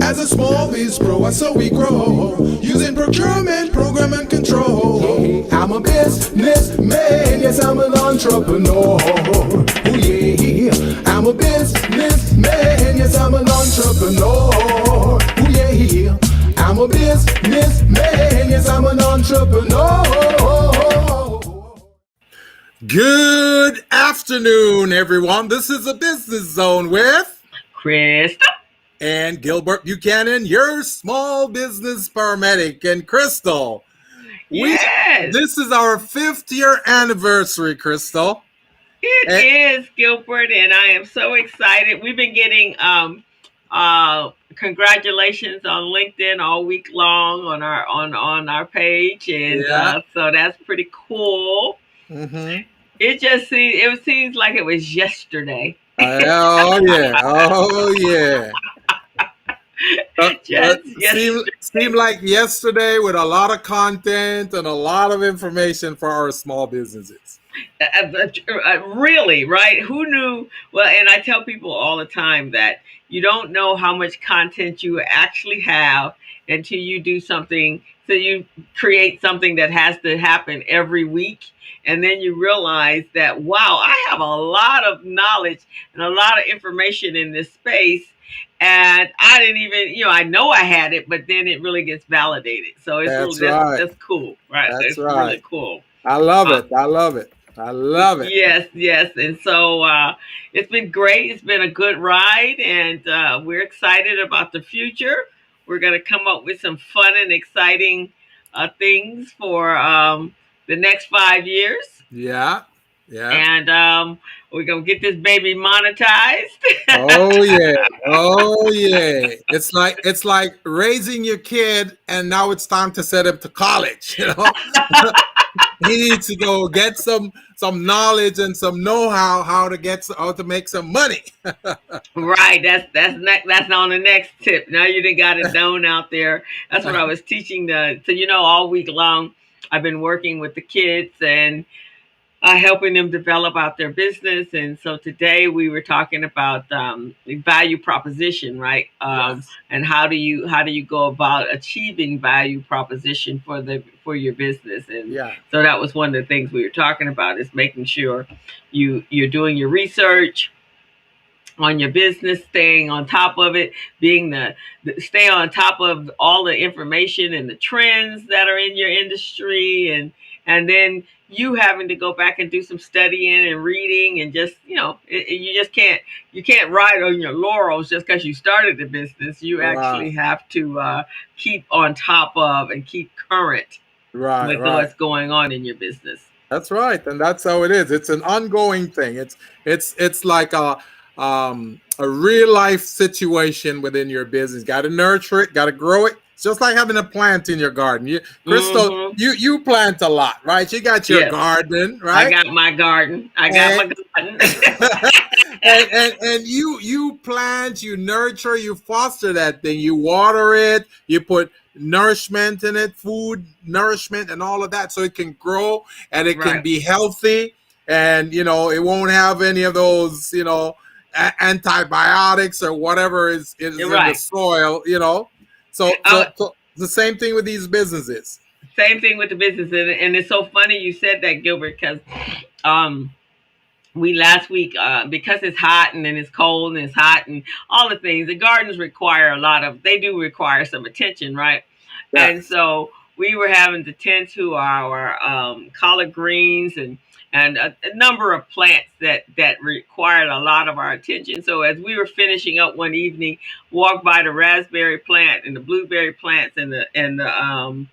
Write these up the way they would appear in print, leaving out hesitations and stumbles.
As a small biz pro, and so we grow. Using procurement, program, and control. I'm a businessman, yes, I'm an entrepreneur. Oh yeah, I'm a businessman, yes, I'm an entrepreneur. Oh yeah, I'm a businessman, yes, I'm an entrepreneur. Good afternoon, everyone. This is a Business Zone with Crystal and Gilbert Buchanan, your small business paramedic. And Crystal, Yes. This is our 5th year anniversary, Crystal. It is, Gilbert, and I am so excited. We've been getting congratulations on LinkedIn all week long on our page, and so that's pretty cool. Mm-hmm. It seems like it was yesterday. Oh yeah. Seemed like yesterday with a lot of content and a lot of information for our small businesses. Really, right? Who knew? Well, and I tell people all the time that you don't know how much content you actually have until you do something. So you create something that has to happen every week. And then you realize that, wow, I have a lot of knowledge and a lot of information in this space. And I didn't even, I know I had it, but then it really gets validated. So it's that's cool, right? That's right. Really cool. I love it. Yes. And so it's been great. It's been a good ride, and we're excited about the future. We're going to come up with some fun and exciting things for the next 5 years. Yeah. And we're going to get this baby monetized. Oh yeah. It's like raising your kid, and now it's time to send him to college, He needs to go get some knowledge and some know-how how to make some money. Right. That's on the next tip. Now you done got it known out there. That's what I was teaching all week long. I've been working with the kids and helping them develop out their business. And so today we were talking about the value proposition, right? Yes. And how do you go about achieving value proposition for your business? And so that was one of the things we were talking about, is making sure you're doing your research on your business, staying on top of it, stay on top of all the information and the trends that are in your industry, and then you having to go back and do some studying and reading, and just you can't ride on your laurels just because you started the business. You actually have to keep on top of and keep current with what's going on in your business. That's right, and that's how it is. It's an ongoing thing. It's like a real life situation within your business. Got to nurture it, got to grow it. It's just like having a plant in your garden. Crystal, you plant a lot, right? You got your garden, right? I got my garden. and you plant, you nurture, you foster that thing. You water it, you put nourishment in it, food, nourishment, and all of that, so it can grow and it can be healthy, and it won't have any of those antibiotics or whatever is in the soil. So the same thing with these businesses. Same thing with the business, and it's so funny you said that, Gilbert, because we last week, because it's hot and then it's cold and it's hot and all the things, the gardens require they do require some attention, right? Yes. And so we were having to tend to our collard greens and a number of plants that required a lot of our attention. So as we were finishing up one evening, walked by the raspberry plant and the blueberry plants and the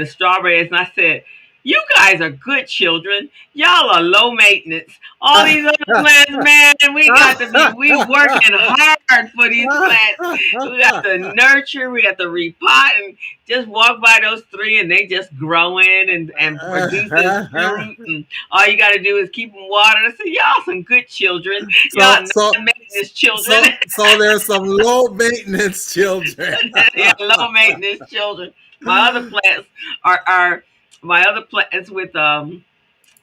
strawberries, and I said, "You guys are good children. Y'all are low maintenance. All these other plants, man, we working hard for these plants. We got to nurture, we got to repot, and just walk by those 3 and they just growing and producing fruit. And all you got to do is keep them watered." I said, "Y'all some good children. Y'all low maintenance children." So there's some low maintenance children. Yeah, low maintenance children. My other plants are my other plants with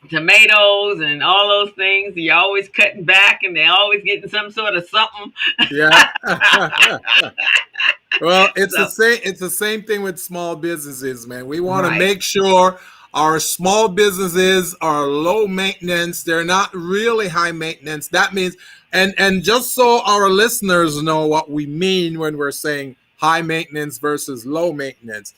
tomatoes and all those things. You're always cutting back, and they're always getting some sort of something. Yeah. Well, it's the So same. It's the same thing with small businesses, man. We want to right, make sure our small businesses are low maintenance. They're not really high maintenance. That means, and just so our listeners know what we mean when we're saying high maintenance versus low maintenance.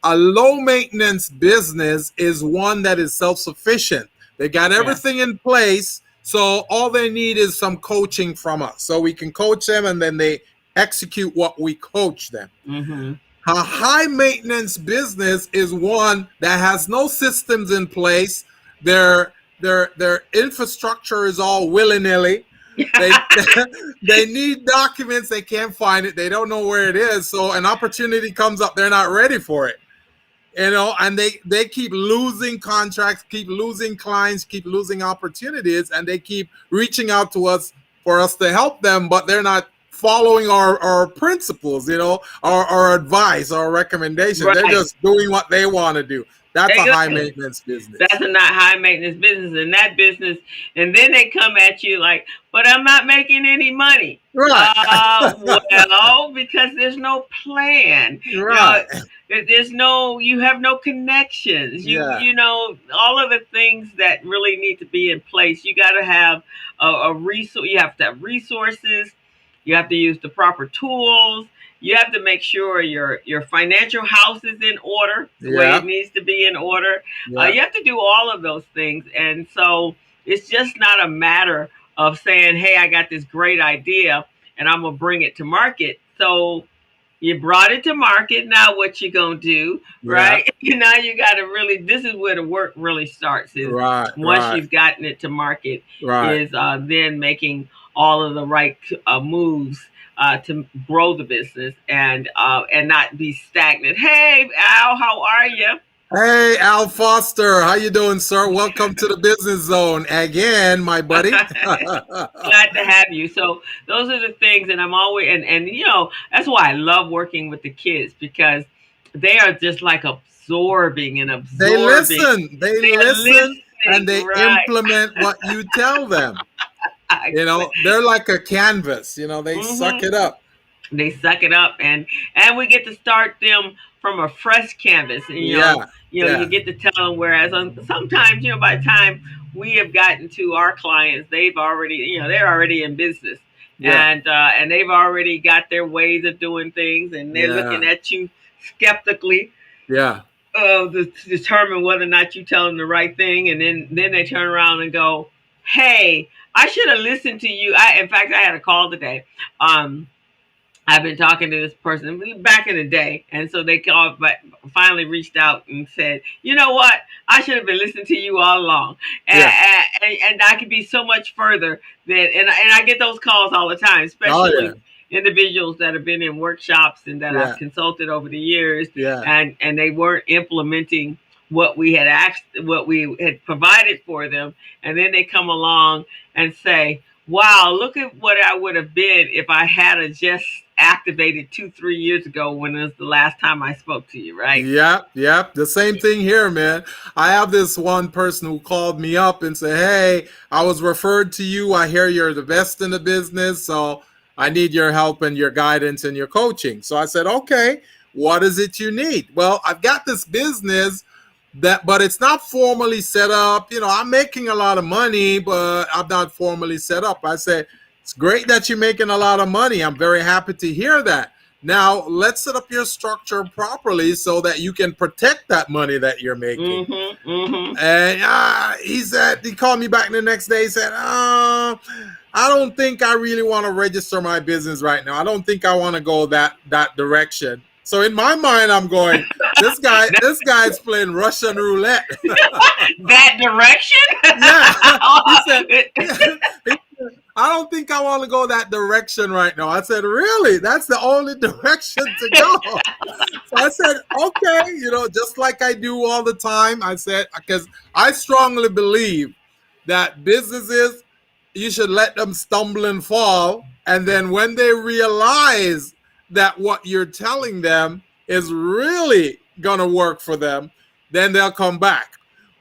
A low maintenance business is one that is self sufficient. They got yeah, everything in place. So all they need is some coaching from us. So we can coach them and then they execute what we coach them. mm-hmm. A high maintenance business is one that has no systems in place. Their infrastructure is all willy nilly. They they need documents. They can't find it. They don't know where it is. So an opportunity comes up. They're not ready for it. And they keep losing contracts, keep losing clients, keep losing opportunities, and they keep reaching out to us for us to help them, but they're not following our principles, our advice, our recommendations. They're Right. just doing what they want to do. That's a high Exactly. maintenance business. That's a not high maintenance business, and that business, and then they come at you like, "But I'm not making any money." Right. Well, because there's no plan. You know, Right. there's no, you have no connections. Yeah. You know, all of the things that really need to be in place. You got to have a resource. You have to have resources. You have to use the proper tools. You have to make sure your financial house is in order the way it Yeah. needs to be in order. Yeah. You have to do all of those things, and so it's just not a matter of saying, "Hey, I got this great idea, and I'm gonna bring it to market." So you brought it to market. Now what you gonna do, Yeah. right? Now you got to really. This is where the work really starts. Is Right. once Right. you've gotten it to market, Right. is then making all of the right moves to grow the business and not be stagnant. Hey, Al, how are you? Hey, Al Foster, how you doing, sir? Welcome to the Business Zone again, my buddy. Glad to have you. So those are the things, and I'm always and you know that's why I love working with the kids because they are just like absorbing and They absorbing. listen, they They're listen, and listening, they right? implement what you tell them. They're like a canvas. They suck Hmm. it up. They suck it up, and we get to start them from a fresh canvas, and Yeah, you yeah, get to tell them. Whereas sometimes, by the time we have gotten to our clients, they've already, they're already in business, yeah, and they've already got their ways of doing things, and they're looking yeah, at you skeptically yeah. to determine whether or not you tell them the right thing, and then they turn around and go, "Hey, I should have listened to you." In fact, I had a call today. I've been talking to this person back in the day, and so they called, but finally reached out and said, "You know what? I should have been listening to you all along, Yeah. and I could be so much further than." And I get those calls all the time, Oh yeah, especially individuals that have been in workshops and that I've yeah, consulted over the years, yeah, and they weren't implementing what we had asked, what we had provided for them, and then they come along and say, "Wow, look at what I would have been if I had a just activated 2, 3 years ago when it was the last time I spoke to you," right? yep, yep. The same thing here, man. I have this one person who called me up and said, "Hey, I was referred to you. I hear you're the best in the business, so I need your help and your guidance and your coaching." So I said, "Okay, what is it you need?" "Well, I've got this business but it's not formally set up. I'm making a lot of money, but I'm not formally set up." I said, "It's great that you're making a lot of money. I'm very happy to hear that. Now let's set up your structure properly so that you can protect that money that you're making." Mm-hmm. Mm-hmm. And he called me back the next day. He said, "I don't think I really want to register my business right now. I don't think I want to go that direction." So in my mind, I'm going, this guy's playing Russian roulette. That direction? Yeah, he said, "I don't think I want to go that direction right now." I said, "Really? That's the only direction to go?" So I said, "Okay, just like I do all the time." I said, because I strongly believe that businesses, you should let them stumble and fall. And then when they realize that what you're telling them is really going to work for them, then they'll come back.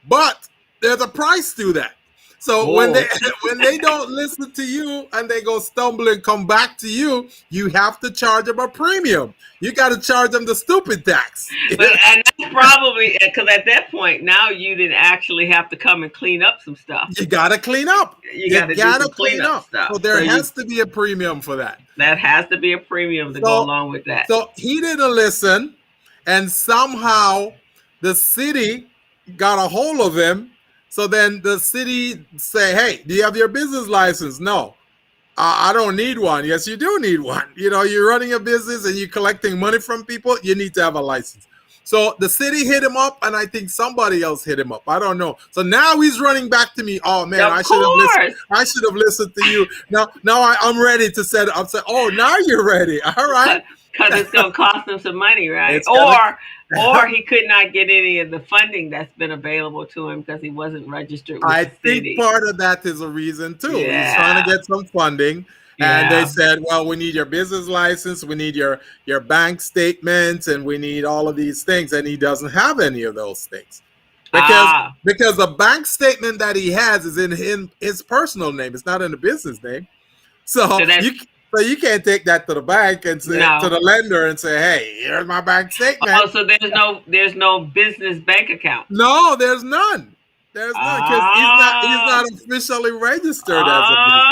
But there's a price to that. So when they when they don't listen to you and they go stumble and come back to you, you have to charge them a premium. You got to charge them the stupid tax. But and that's probably because at that point now you didn't actually have to come and clean up some stuff. You got to clean up. You got to do some clean up stuff. So there has to be a premium for that. That has to be a premium to go along with that. So he didn't listen, and somehow the city got a hold of him. So then the city say, hey, do you have your business license? No, I don't need one. Yes, you do need one. You know, you're running a business and you're collecting money from people. You need to have a license. So the city hit him up, and I think somebody else hit him up. I don't know. So now he's running back to me. Oh man, I should have listened to you. Now I'm ready to set up. Say, oh, now you're ready. All right. Because it's going to cost him some money, right? Or he could not get any of the funding that's been available to him because he wasn't registered with the city. Think part of that is a reason too. Yeah. He's trying to get some funding. And they said, well, we need your business license, we need your bank statements, and we need all of these things. And he doesn't have any of those things. Because the bank statement that he has is in his personal name. It's not in the business name. So you can't take that to the bank and say to the lender and say, hey, here's my bank statement. Oh, so there's no business bank account. No, there's none. There's none because he's not officially registered as a business.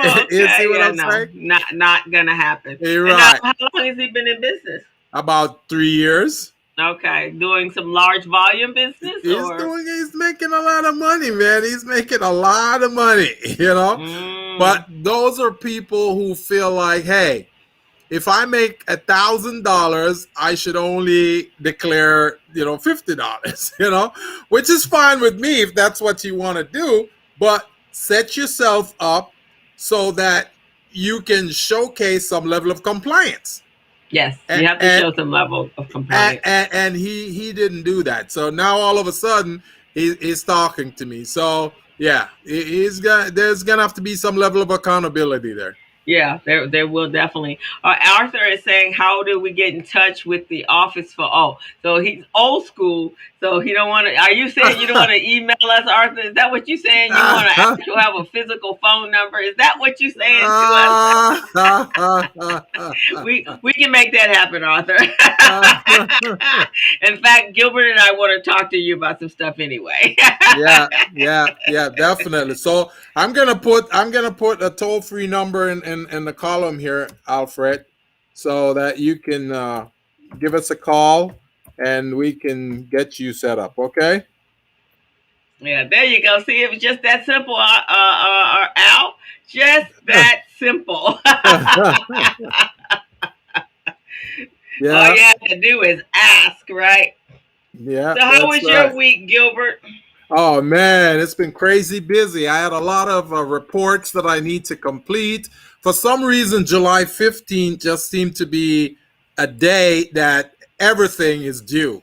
Okay. You see what I'm saying? Not gonna happen. You're right. How long has he been in business? About 3 years. Okay, doing some large volume business. He's making a lot of money, man. He's making a lot of money, you know. But those are people who feel like, hey, if I make $1,000, I should only declare, $50, which is fine with me if that's what you want to do. But set yourself up so that you can showcase some level of compliance. Yes, you have to show some level of compliance. And he didn't do that. So now all of a sudden he's talking to me. So yeah, there's gonna have to be some level of accountability there. Yeah, there will definitely. Arthur is saying, how do we get in touch with the office so he's old school, so he don't want to. Are you saying you don't want to email us, Arthur? Is that what you're saying? You want to actually have a physical phone number? Is that what you're saying to us? We can make that happen, Arthur. In fact, Gilbert and I want to talk to you about some stuff anyway. yeah, definitely. So I'm gonna put a toll-free number in the column here, Alfred, so that you can give us a call and we can get you set up. Okay? Yeah, there you go. See, it was just that simple, Al. Just that simple. All you have to do is ask, right? Yeah. So how was your week, Gilbert? Oh man, it's been crazy busy. I had a lot of reports that I need to complete. For some reason, July 15th just seemed to be a day that everything is due.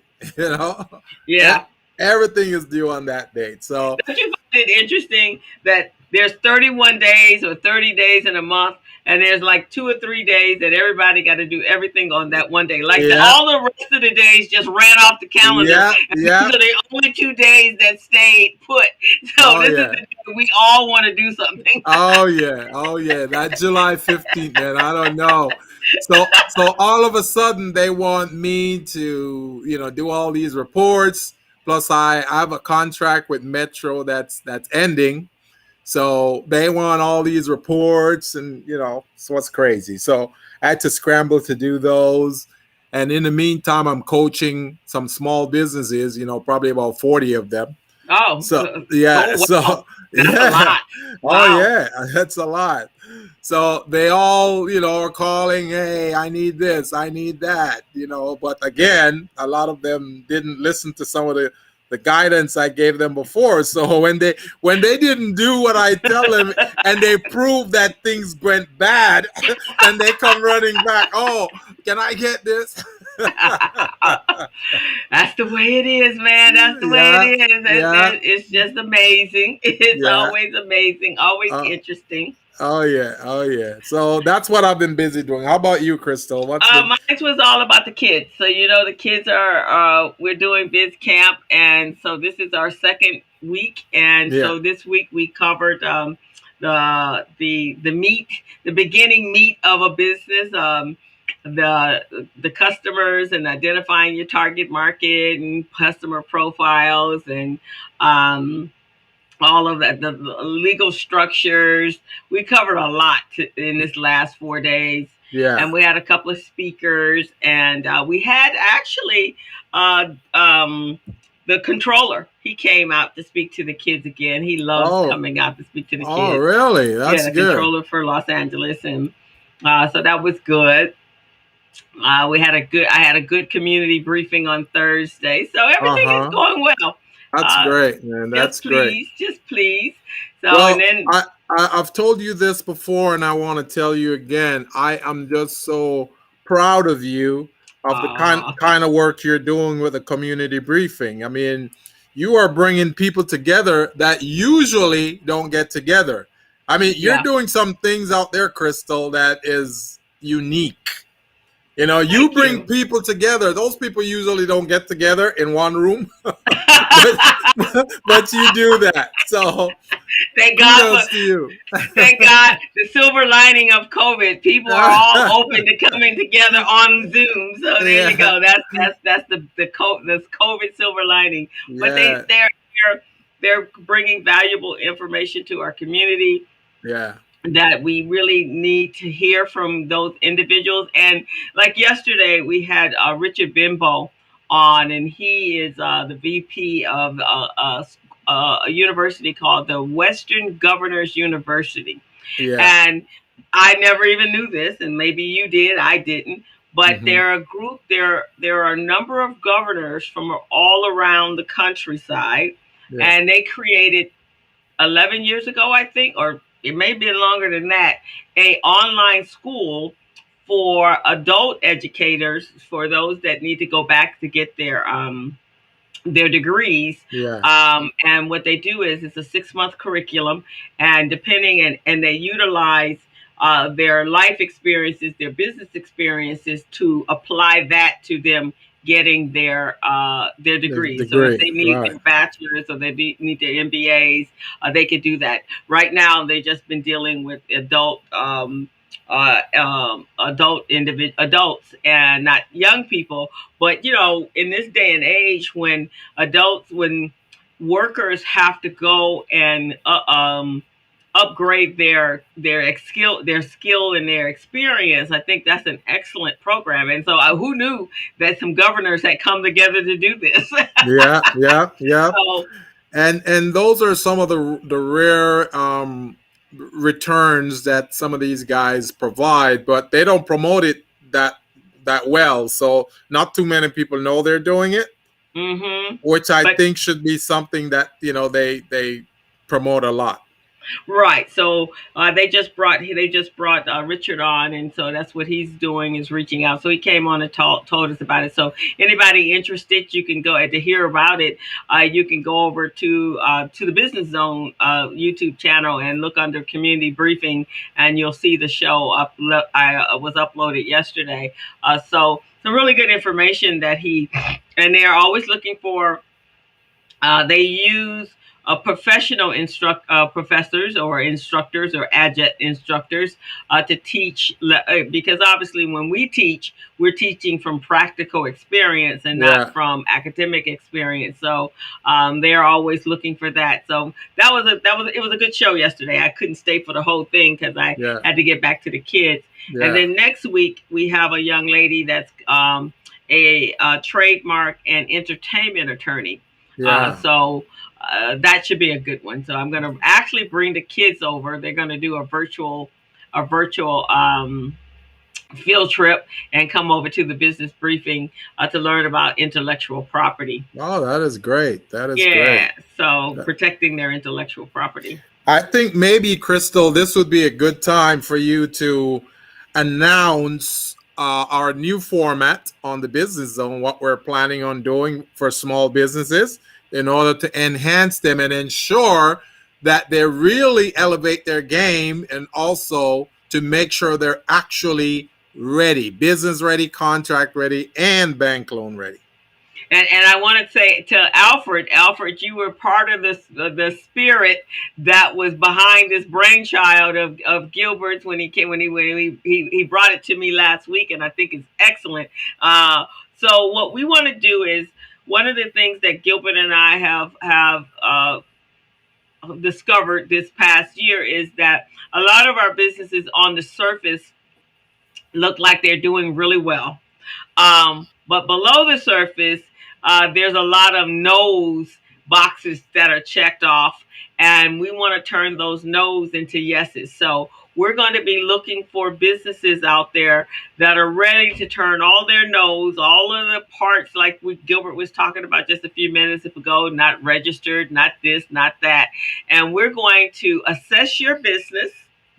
Yeah, everything is due on that date. So don't you find it interesting that there's 31 days or 30 days in a month, and there's like 2 or 3 days that everybody got to do everything on that one day. Like all the rest of the days just ran off the calendar. So the only 2 days that stayed put. So this is the day we all want to do something. Oh yeah. That July 15th, man. I don't know. So all of a sudden they want me to, do all these reports. Plus I have a contract with Metro that's ending. So they want all these reports and, so it's crazy. So I had to scramble to do those. And in the meantime, I'm coaching some small businesses, probably about 40 of them. Oh, so yeah. Wow. So that's a lot. Wow. Oh yeah, that's a lot. So they all, are calling, hey, I need this, I need that, but again, a lot of them didn't listen to some of the guidance I gave them before. So when they didn't do what I tell them and they prove that things went bad, and they come running back, oh, can I get this? That's the way it is, man. That's the way it is. It's just amazing. It's always amazing, always interesting. Oh yeah. So that's what I've been busy doing. How about you, Crystal? Mine was all about the kids. So the kids are we're doing biz camp, and so this is our second week, and Yeah. so this week we covered the meat, the beginning meat of a business, the customers and identifying your target market and customer profiles and um, all of that, the legal structures. We covered a lot in this last 4 days. Yeah. And we had a couple of speakers, and we had actually uh, um, the controller. He came out to speak to the kids again. He loves Oh. coming out to speak to the Oh, kids. really? Yeah, That's the good. controller for Los Angeles, and so that was good. I had a good community briefing on Thursday, so everything is Uh-huh. going well. That's Uh, great, man. That's great. just please. So, and Well, then I've told you this before, and I want to tell you again. I am just so proud of you, of the uh, kind of work you're doing with a community briefing. I mean, you are bringing people together that usually don't get together. I mean, you're yeah, doing some things out there, Crystal, that is unique. You know, you thank bring you. people together. Those people usually don't get together in one room, but but you do that. So Thank God kudos for to you. thank God the silver lining of COVID. People are all open to coming together on Zoom. So there you Yeah, go. That's the COVID silver lining. But yeah, they're bringing valuable information to our community yeah, that we really need to hear from those individuals. And like yesterday, we had Richard Bimbo on, and he is the VP of a university called the Western Governors University. yeah. And I never even knew this, and maybe you did, I didn't. But Hmm. they're a group. There are a number of governors from all around the countryside, Yeah, and they created 11 years ago, I think, or it may be longer than that, a online school for adult educators, for those that need to go back to get their degrees. yeah. And what they do is it's a 6 month curriculum, and and they utilize their life experiences, their business experiences to apply that to them getting their The degrees. So if degree, they need right? their bachelors or they need their MBAs, they could do that. Right now, they've just been dealing with adults and not young people. But in this day and age, when workers have to go and upgrade their skill and their experience, I think that's an excellent program. And so, who knew that some governors had come together to do this? Yeah, yeah, yeah. So, And those are some of the rare returns that some of these guys provide, but they don't promote it that well. So not too many people know they're doing it, hmm which I but think should be something that they promote a lot. right. So they just brought Richard on, and so that's what he's doing, is reaching out. So he came on and told us about it. So anybody interested, you can go to hear about it. You can go over to the Business Zone YouTube channel and look under Community Briefing, and you'll see the show was uploaded yesterday. So some really good information and they're always looking for. They use professors or instructors or adjunct instructors to teach, because obviously when we teach, we're teaching from practical experience and Yeah, not from academic experience. So they're always looking for that. So it was a good show yesterday. I couldn't stay for the whole thing because I yeah, had to get back to the kids. And yeah, then next week we have a young lady that's a trademark and entertainment attorney. yeah. That should be a good one. So I'm going to actually bring the kids over. They're going to do a virtual field trip and come over to the business briefing to learn about intellectual property. Oh, that is great. That is great. Yeah, so protecting their intellectual property. I think maybe, Crystal, this would be a good time for you to announce our new format on the Business Zone, what we're planning on doing for small businesses in order to enhance them and ensure that they really elevate their game, and also to make sure they're actually ready, business ready, contract ready, and bank loan ready. And I want to say to Alfred, you were part of the spirit that was behind this brainchild of Gilbert's when he came when he brought it to me last week, and I think it's excellent. So what we want to do is one of the things that Gilbert and I have discovered this past year is that a lot of our businesses on the surface look like they're doing really well. But below the surface, there's a lot of no's boxes that are checked off, and we want to turn those no's into yeses. So we're going to be looking for businesses out there that are ready to turn all their no's, all of the parts like Gilbert was talking about just a few minutes ago, not registered, not this, not that. And we're going to assess your business.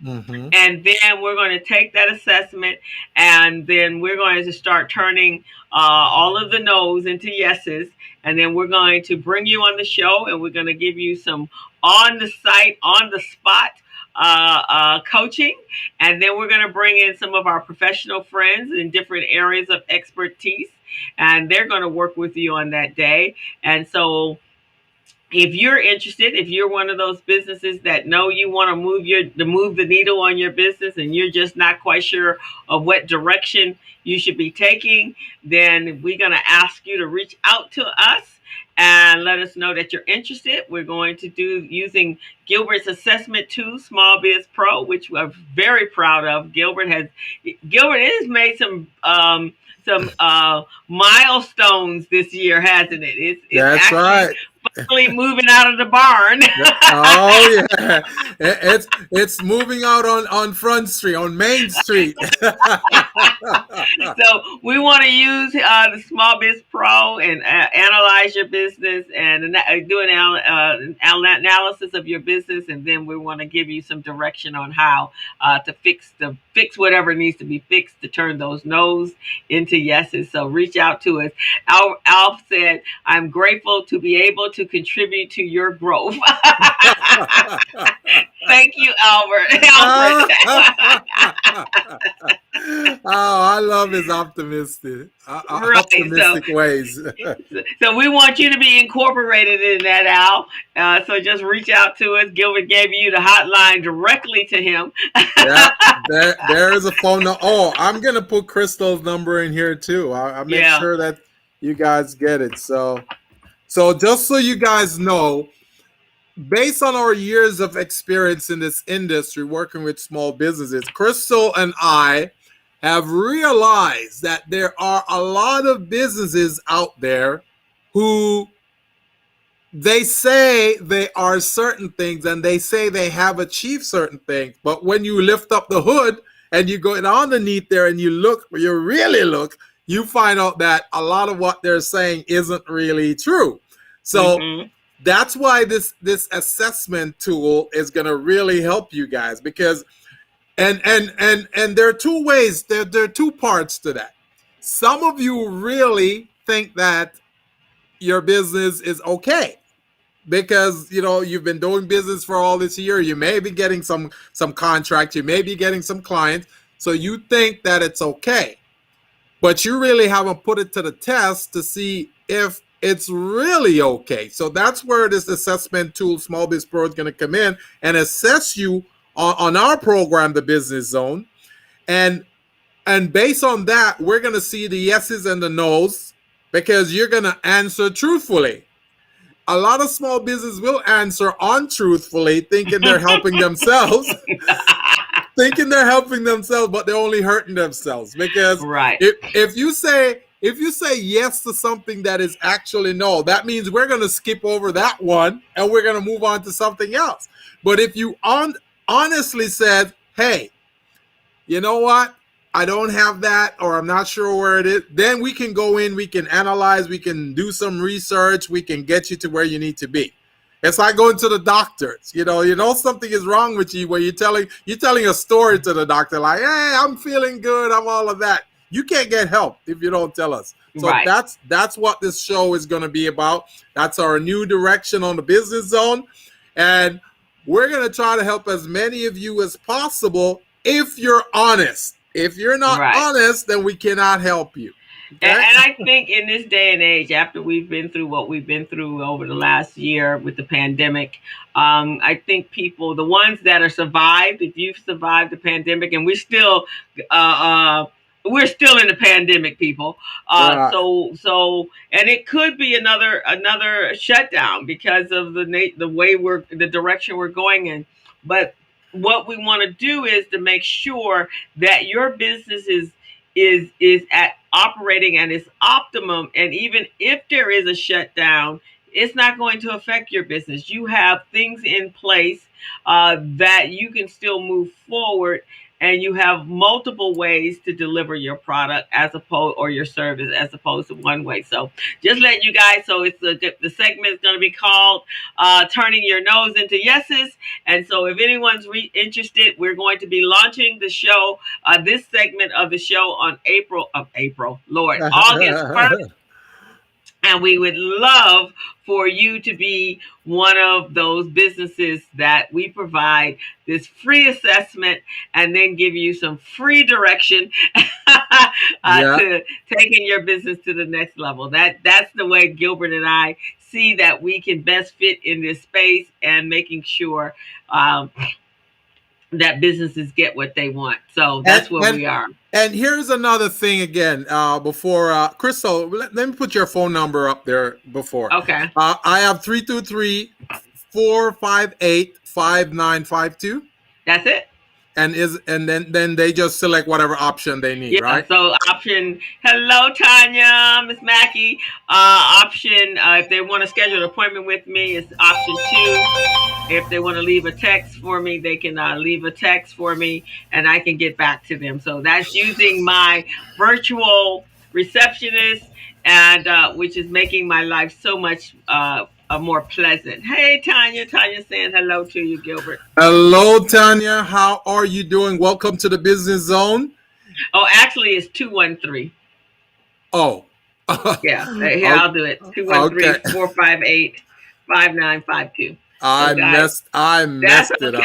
Mm-hmm. And then we're going to take that assessment, and then we're going to start turning all of the no's into yeses. And then we're going to bring you on the show, and we're going to give you some on the site, on the spot coaching. And then we're going to bring in some of our professional friends in different areas of expertise, and they're going to work with you on that day. And so if you're interested, if you're one of those businesses that know you want to move the needle on your business, and you're just not quite sure of what direction you should be taking, then we're going to ask you to reach out to us and let us know that you're interested. We're going to do using Gilbert's assessment tool, SmallBizPro, which we're very proud of. Gilbert has made some milestones this year, hasn't it? It's That's right. Finally moving out of the barn. Oh yeah, it's moving out on Front Street, on Main Street. So we want to use the SmallBizPro and analyze your business and do an analysis of your business, and then we want to give you some direction on how to fix whatever needs to be fixed to turn those no's into yeses. So reach out to us. Alf said, "I'm grateful to be able to contribute to your growth." Thank you, Alfred. Oh, I love his optimistic ways. So we want you to be incorporated in that, Al. So just reach out to us. Gilbert gave you the hotline directly to him. Yeah, there is a phone number. Oh, I'm going to put Crystal's number in here too. I'll make sure that you guys get it. So just so you guys know, based on our years of experience in this industry working with small businesses, Crystal and I have realized that there are a lot of businesses out there who they say they are certain things and they say they have achieved certain things, but when you lift up the hood and you go underneath there and you really look, you find out that a lot of what they're saying isn't really true. So that's why this assessment tool is going to really help you guys, because and there are two ways, there are two parts to that. Some of you really think that your business is okay because you've been doing business for all this year. You may be getting some contracts, you may be getting some clients, so you think that it's okay, but you really haven't put it to the test to see if it's really okay. So that's where this assessment tool, SmallBizPro, is going to come in and assess you on our program, the Business Zone. And based on that, we're going to see the yeses and the nos, because you're going to answer truthfully. A lot of small business will answer untruthfully, thinking they're helping themselves. But they're only hurting themselves, because if you say yes to something that is actually no, that means we're going to skip over that one and we're going to move on to something else. But if you honestly said, hey, you know what? I don't have that, or I'm not sure where it is, then we can go in, we can analyze, we can do some research, we can get you to where you need to be. It's like going to the doctors. You know something is wrong with you, where you're telling a story to the doctor like, hey, I'm feeling good, I'm all of that. You can't get help if you don't tell us. So that's what this show is going to be about. That's our new direction on the Business Zone. And we're going to try to help as many of you as possible if you're honest. If you're not honest, then we cannot help you. And I think in this day and age, after we've been through what we've been through over the last year with the pandemic, I think people, the ones that are survived, if you've survived the pandemic, and uh, uh, we're still in the pandemic, people. Right. And it could be another shutdown because of the way the direction we're going in. But what we want to do is to make sure that your business is at operating at its optimum, and even if there is a shutdown, it's not going to affect your business. You have things in place that you can still move forward, and you have multiple ways to deliver your product as opposed or your service as opposed to one way. So just letting you guys, so the segment is going to be called turning your no's into yeses. And so if anyone's interested, we're going to be launching the show, this segment of the show on August 1st. And we would love for you to be one of those businesses that we provide this free assessment and then give you some free direction to taking your business to the next level. That's the way Gilbert and I see that we can best fit in this space and making sure that businesses get what they want. So that's where we are. And here's another thing again, before Crystal, let me put your phone number up there before. Okay. I have 323-458-5952. That's it. And then they just select whatever option they need, right? So option, hello Tanya, Miss Mackey. Option, if they want to schedule an appointment with me, it's option 2. If they want to leave a text for me, they can leave a text for me, and I can get back to them. So that's using my virtual receptionist, and which is making my life so much more pleasant. Hey, Tanya. Tanya saying hello to you, Gilbert. Hello, Tanya. How are you doing? Welcome to the Business Zone. Oh, actually, it's 213. Oh. Yeah, here, I'll do it. 213-458-5952. I messed it up.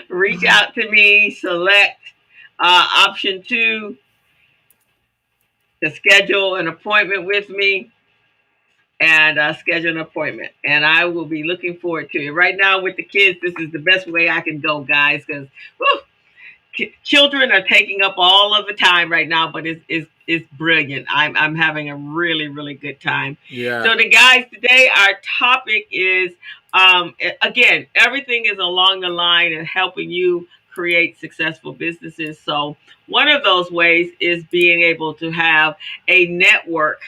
Reach out to me, select option 2 to schedule an appointment with me, and schedule an appointment. And I will be looking forward to it. Right now with the kids, this is the best way I can go, guys, because children are taking up all of the time right now, but it's brilliant. I'm having a really, really good time. Yeah. So the guys, today our topic is, again, everything is along the line of helping you create successful businesses. So one of those ways is being able to have a network.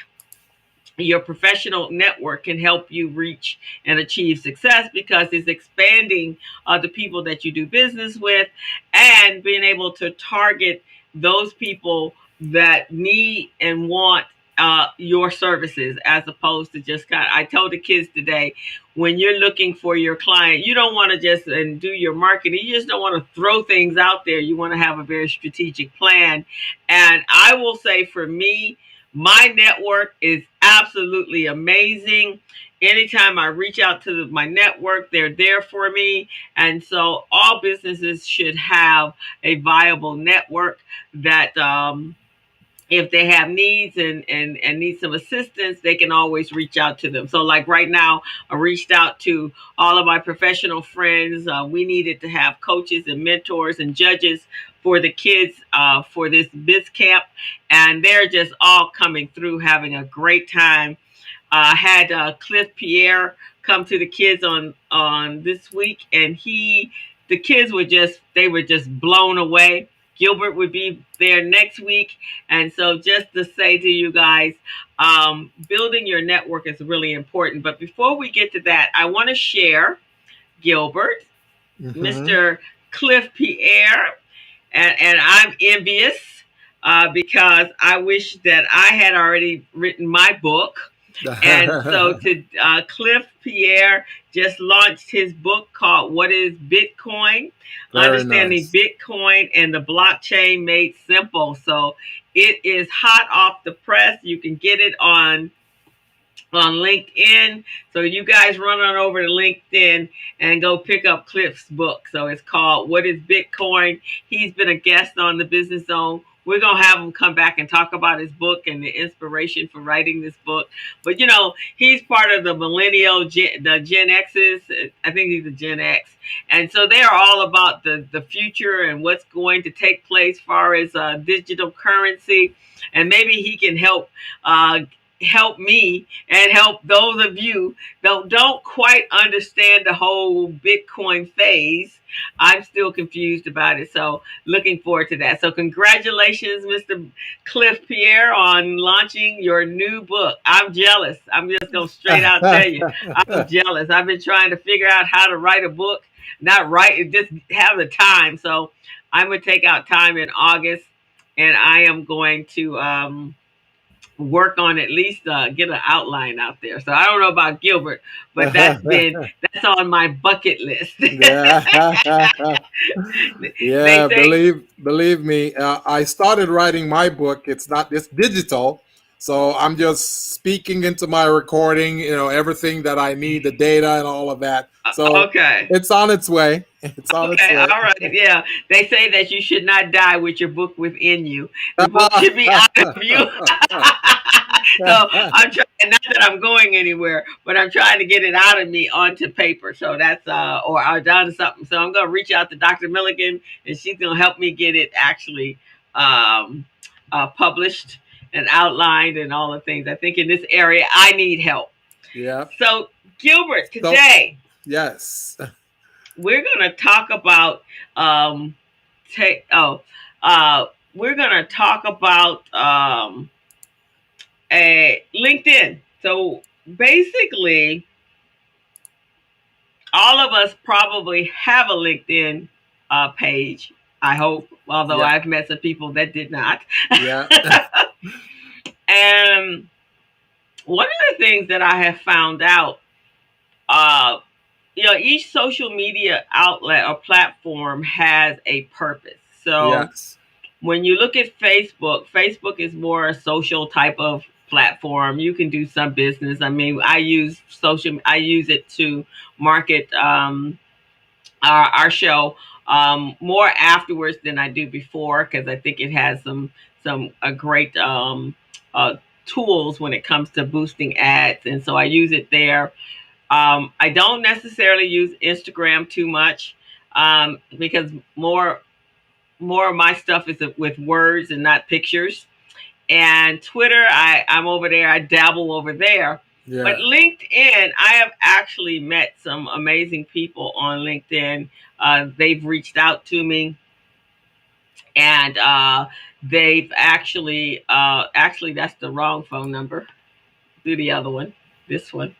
Your professional network can help you reach and achieve success because it's expanding the people that you do business with, and being able to target those people that need and want your services, as opposed to just I told the kids today, when you're looking for your client, you don't want to just do your marketing. You just don't want to throw things out there. You want to have a very strategic plan. And I will say, for me, my network is absolutely amazing. Anytime I reach out to my network, they're there for me. And so all businesses should have a viable network that if they have needs and need some assistance, they can always reach out to them. So like right now, I reached out to all of my professional friends. We needed to have coaches and mentors and judges for the kids for this biz camp, and they're just all coming through, having a great time. I had Cliff Pierre come to the kids on this week, and the kids were just blown away. Gilbert would be there next week. And so just to say to you guys, building your network is really important. But before we get to that, I want to share Gilbert, Mr. Cliff Pierre, and I'm envious because I wish that I had already written my book. And so Cliff Pierre just launched his book called What is Bitcoin? Understanding Bitcoin and the Blockchain Made Simple. So it is hot off the press. You can get it on LinkedIn. So you guys run on over to LinkedIn and go pick up Cliff's book. So it's called What is Bitcoin? He's been a guest on the Business Zone. we're gonna have him come back and talk about his book and the inspiration for writing this book. But he's part of the the Gen X's. I think he's a Gen X, and so they are all about the future and what's going to take place as far as digital currency, and maybe he can help me and help those of you that don't quite understand the whole Bitcoin phase. I'm still confused about it. So looking forward to that. So congratulations, Mr. Cliff Pierre, on launching your new book. I'm jealous. I'm just going to straight out tell you, I'm jealous. I've been trying to figure out how to write a book, not write it, just have the time. So I'm going to take out time in August, and I am going to work on at least get an outline out there. So I don't know about Gilbert, but that's on my bucket list. Yeah, believe me, I started writing my book. It's digital, so I'm just speaking into my recording, everything that I need, the data and all of that. So okay, it's on its way. It's on its way. All right. Yeah, they say that you should not die with your book within you. The book should be out of you. So I'm trying, not that I'm going anywhere, but I'm trying to get it out of me onto paper. So that's or down to something. So I'm gonna reach out to Dr. Milligan, and she's gonna help me get it actually published and outlined and all the things. I think in this area I need help. Yeah. So Gilbert, today, yes, we're gonna talk about we're gonna talk about LinkedIn. So basically, all of us probably have a LinkedIn page, I hope, although I've met some people that did not. Yeah. And one of the things that I have found out, each social media outlet or platform has a purpose. So when you look at Facebook is more a social type of platform. You can do some business. I mean, I use it to market our show more afterwards than I do before, because I think it has some great tools when it comes to boosting ads, and so I use it there. I don't necessarily use Instagram too much because more of my stuff is with words and not pictures. And Twitter, I'm over there. I dabble over there. Yeah. But LinkedIn, I have actually met some amazing people on LinkedIn. They've reached out to me, and they've actually that's the wrong phone number. Do the other one. This one.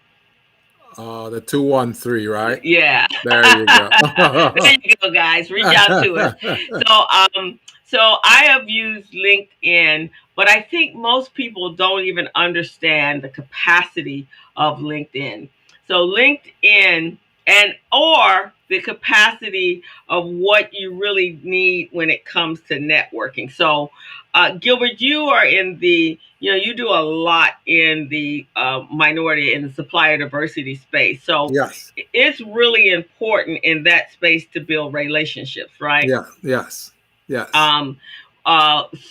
The 213, right? Yeah. There you go. There you go, guys. Reach out to us. So I have used LinkedIn, but I think most people don't even understand the capacity of LinkedIn. So LinkedIn or the capacity of what you really need when it comes to networking. So Gilbert, you are in you do a lot in the minority and the supplier diversity space. So it's really important in that space to build relationships, right? Yeah. Yes. Yes.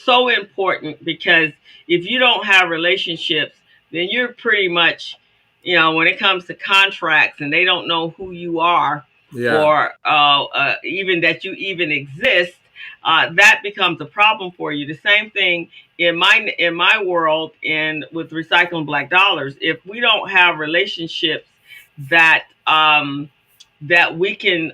So important, because if you don't have relationships, then you're pretty much, when it comes to contracts and they don't know who you are or even that you even exist, that becomes a problem for you. The same thing in my world with Recycling Black Dollars. If we don't have relationships that we can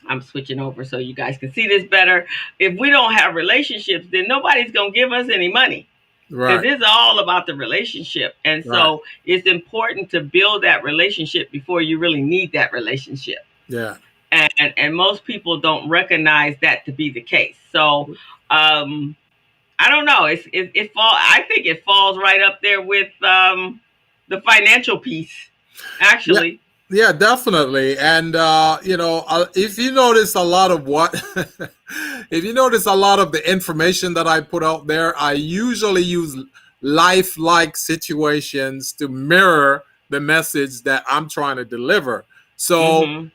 I'm switching over so you guys can see this better. If we don't have relationships, then nobody's going to give us any money. Right. Because it's all about the relationship. And so it's important to build that relationship before you really need that relationship. Yeah. And most people don't recognize that to be the case. So I don't know. I think it falls right up there with the financial piece, actually. Yeah. Yeah, definitely. And, if you notice a lot of the information that I put out there, I usually use lifelike situations to mirror the message that I'm trying to deliver. So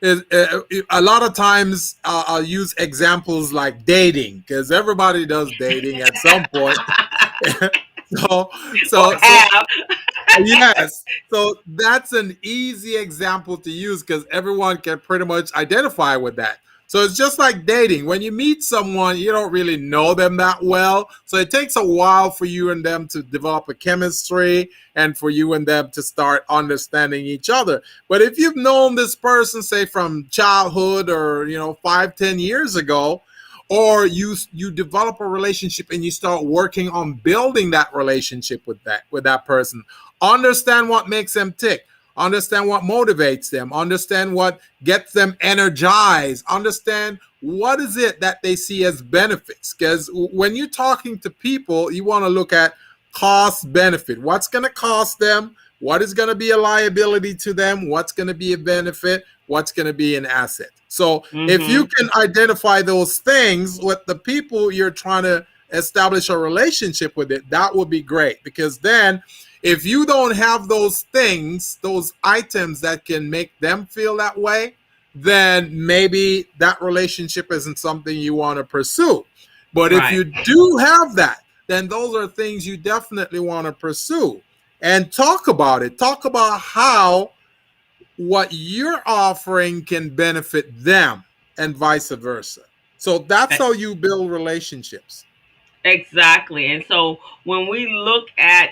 a lot of times I'll use examples like dating, because everybody does dating at some point. so Or so have. yes. So that's an easy example to use because everyone can pretty much identify with that. So it's just like dating. When you meet someone, you don't really know them that well. So it takes a while for you and them to develop a chemistry and for you and them to start understanding each other. But if you've known this person, say from childhood or, 5, 10 years ago, or you develop a relationship and you start working on building that relationship with that person, understand what makes them tick, understand what motivates them, understand what gets them energized, understand what is it that they see as benefits. Because when you're talking to people, you want to look at cost benefit. What's going to cost them? What is going to be a liability to them? What's going to be a benefit? What's going to be an asset? So if you can identify those things with the people you're trying to establish a relationship with, that would be great. Because then if you don't have those things, those items that can make them feel that way, then maybe that relationship isn't something you want to pursue. But if Right. you do have that, then those are things you definitely want to pursue and talk about it. Talk about how what you're offering can benefit them and vice versa. So that's how you build relationships. Exactly. And so when we look at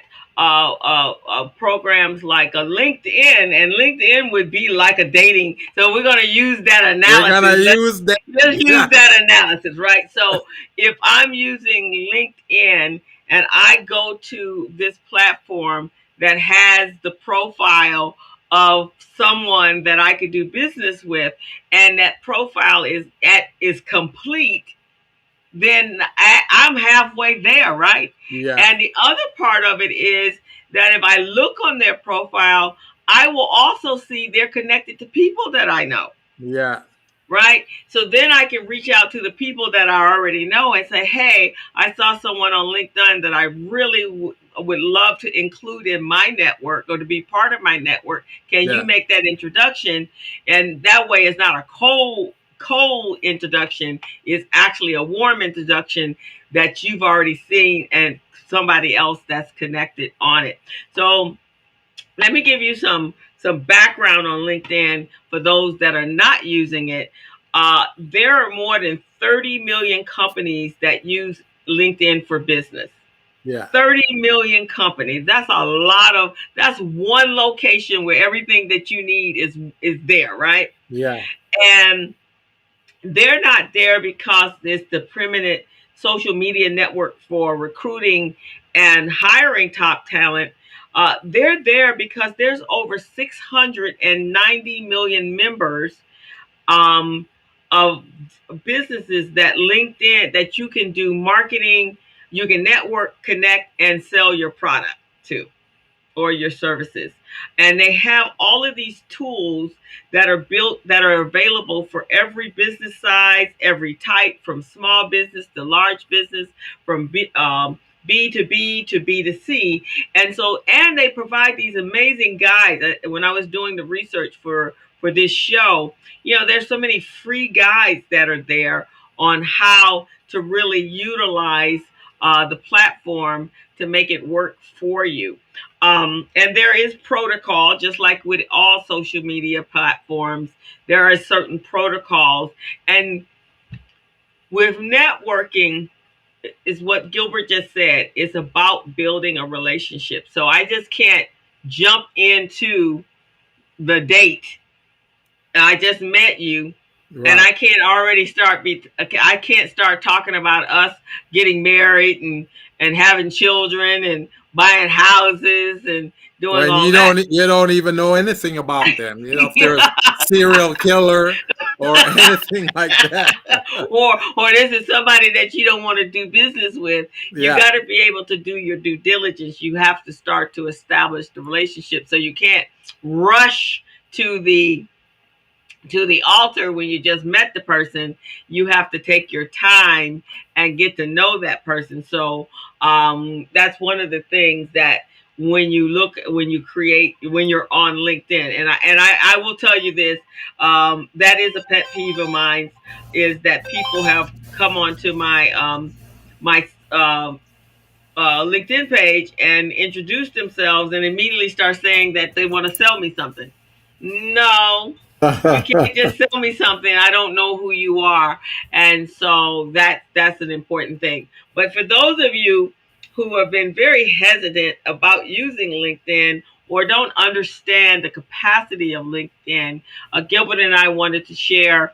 programs like a LinkedIn, and LinkedIn would be like a dating. So we're going to use that We're gonna analysis. use that. Let's use Yeah. that analysis, right? So if I'm using LinkedIn and I go to this platform that has the profile of someone that I could do business with, and that profile is complete, then I'm halfway there, right? Yeah. And the other part of it is that if I look on their profile, I will also see they're connected to people that I know. Yeah. Right. So then I can reach out to the people that I already know and say, hey, I saw someone on LinkedIn that I really would love to include in my network or to be part of my network. Can you make that introduction? And that way it's not a cold introduction. It's actually a warm introduction that you've already seen and somebody else that's connected on it. So let me give you some background on LinkedIn for those that are not using it. There are more than 30 million companies that use LinkedIn for business. Yeah. 30 million companies. That's a lot of, that's one location where everything that you need is there, right? Yeah. And they're not there because it's the preeminent social media network for recruiting and hiring top talent. They're there because there's over 690 million members of businesses that LinkedIn that you can do marketing, you can network, connect, and sell your product to or your services. And they have all of these tools that are built, that are available for every business size, every type, from small business to large business, from B to B to B to C. And so, and they provide these amazing guides. When I was doing the research for this show, there's so many free guides that are there on how to really utilize the platform to make it work for you. And there is protocol, just like with all social media platforms, there are certain protocols. And with networking, is what Gilbert just said, it's about building a relationship. So I just can't jump into the date. I just met you. Right. And I can't already I can't start talking about us getting married and having children and buying houses and doing all that. You don't even know anything about them. If they're a serial killer or anything like that. or this is somebody that you don't want to do business with. You got to be able to do your due diligence. You have to start to establish the relationship. So you can't rush to the altar when you just met the person. You have to take your time and get to know that person. So that's one of the things that when when you're on LinkedIn. And I will tell you this, that is a pet peeve of mine, is that people have come onto my LinkedIn page and introduce themselves and immediately start saying that they want to sell me something. No, you can't just sell me something. I don't know who you are. And so that's an important thing. But for those of you who have been very hesitant about using LinkedIn or don't understand the capacity of LinkedIn, Gilbert and I wanted to share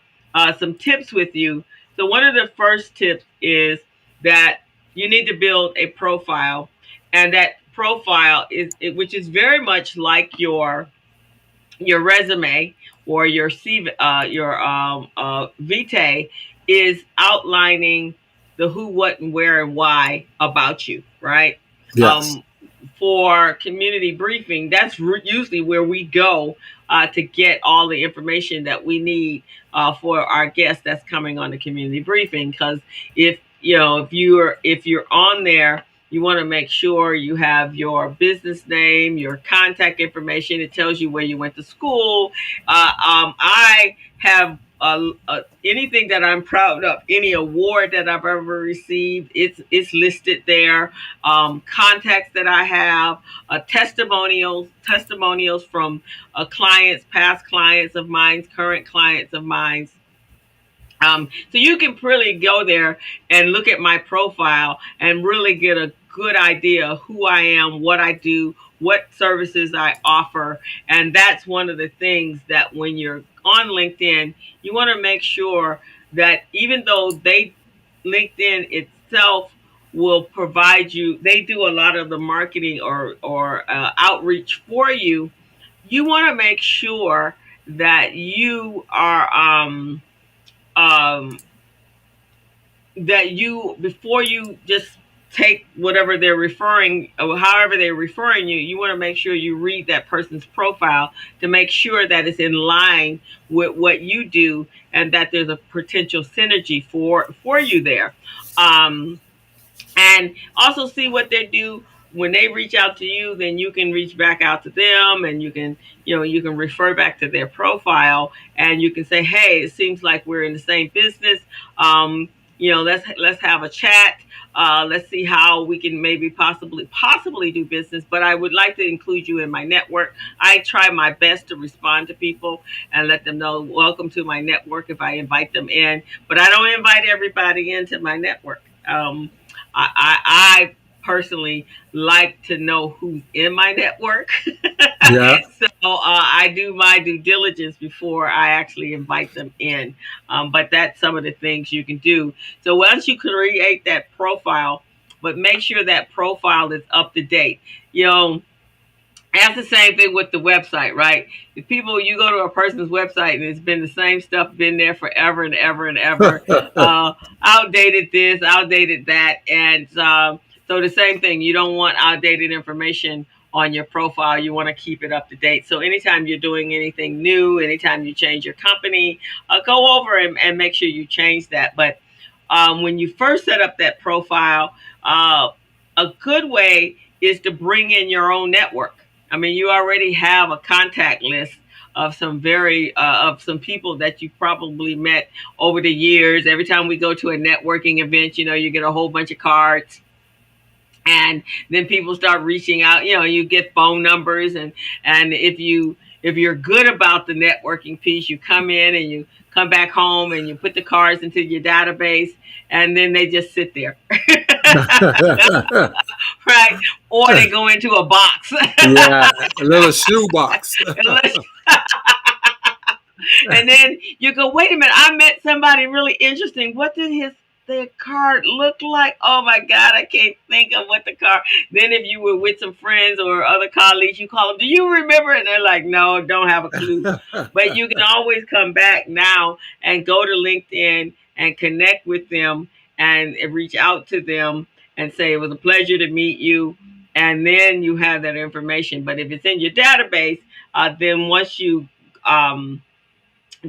some tips with you. So one of the first tips is that you need to build a profile, and that profile which is very much like your resume or your CV, your vitae, is outlining the who, what, and where, and why about you, right? Yes. For community briefing, that's usually where we go to get all the information that we need for our guest that's coming on the community briefing. Because if you're on there, you want to make sure you have your business name, your contact information. It tells you where you went to school. I have anything that I'm proud of, any award that I've ever received, it's listed there. Contacts that I have, testimonials from clients, past clients of mine, current clients of mine. So you can really go there and look at my profile and really get a good idea of who I am, what I do, what services I offer. And that's one of the things that when you're on LinkedIn, you want to make sure that even though LinkedIn itself will provide you, they do a lot of the marketing or outreach for you. You want to make sure that you are um, that you, before you just take whatever they're referring or however they're referring you, you want to make sure you read that person's profile to make sure that it's in line with what you do and that there's a potential synergy for you there. And also see what they do when they reach out to you. Then you can reach back out to them, and you can refer back to their profile, and you can say, hey, it seems like we're in the same business. Let's have a chat. Let's see how we can maybe possibly do business, but I would like to include you in my network. I try my best to respond to people and let them know, welcome to my network, if I invite them in, but I don't invite everybody into my network. I personally like to know who's in my network. Yeah. So I do my due diligence before I actually invite them in. But that's some of the things you can do. So once you create that profile, but make sure that profile is up to date. That's the same thing with the website, right? If you go to a person's website and it's been the same stuff, been there forever and ever and ever, outdated this, outdated that. And so the same thing, you don't want outdated information on your profile. You want to keep it up to date. So anytime you're doing anything new, anytime you change your company, go over and make sure you change that. But when you first set up that profile, a good way is to bring in your own network. I mean, you already have a contact list of some people that you probably met over the years. Every time we go to a networking event, you get a whole bunch of cards, and then people start reaching out. You get phone numbers, and if you're good about the networking piece, you come in and you come back home and you put the cards into your database, and then they just sit there. Right? Or they go into a box. Yeah, a little shoe box. And then you go, wait a minute, I met somebody really interesting. What did their card look like? Oh my God, I can't think of what the card. Then if you were with some friends or other colleagues, you call them, do you remember? And they're like, no, don't have a clue. But you can always come back now and go to LinkedIn and connect with them and reach out to them and say, it was a pleasure to meet you. And then you have that information. But if it's in your database, then once you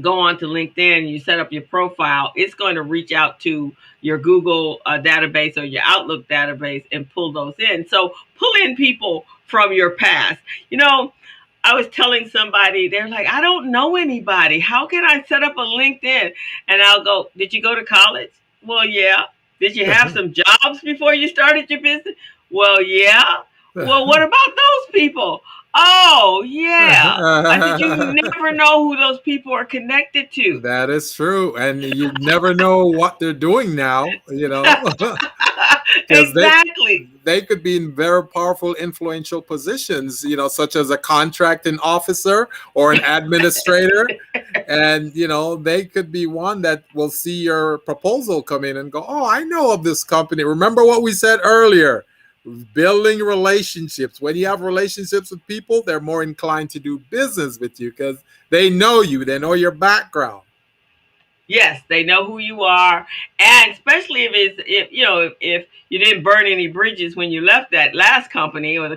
go on to LinkedIn, you set up your profile, it's going to reach out to your Google database or your Outlook database and pull those in. So pull in people from your past. You know, I was telling somebody, they're like, I don't know anybody. How can I set up a LinkedIn? And I'll go, did you go to college? Well, yeah. Did you have some jobs before you started your business? Well, yeah. Well, what about those people? Oh, yeah. I said, you never know who those people are connected to. That is true. And you never know what they're doing now, because Exactly. they could be in very powerful, influential positions, such as a contracting officer or an administrator. And, they could be one that will see your proposal come in and go, oh, I know of this company. Remember what we said earlier, building relationships. When you have relationships with people, they're more inclined to do business with you because they know you, they know your background. Yes, they know who you are, and especially if you didn't burn any bridges when you left that last company or the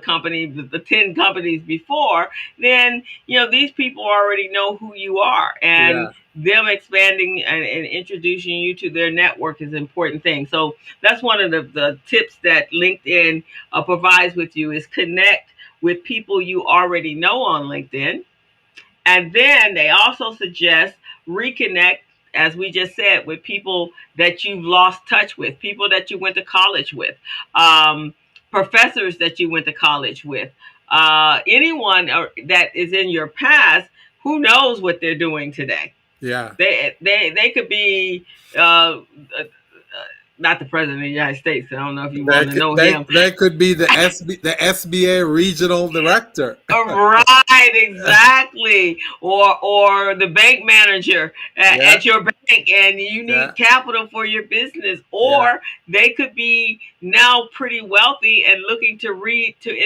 10 companies before, then these people already know who you are, and them expanding and introducing you to their network is an important thing. So that's one of the tips that LinkedIn provides with you is connect with people you already know on LinkedIn, and then they also suggest reconnect, as we just said, with people that you've lost touch with, people that you went to college with, professors that you went to college with, anyone that is in your past. Who knows what they're doing today? Yeah, they could be not the president of the United States. I don't know if you want to know him. They could be the SBA regional director. Right, exactly. Or the bank manager at your bank, and you need capital for your business. Or they could be now pretty wealthy and looking to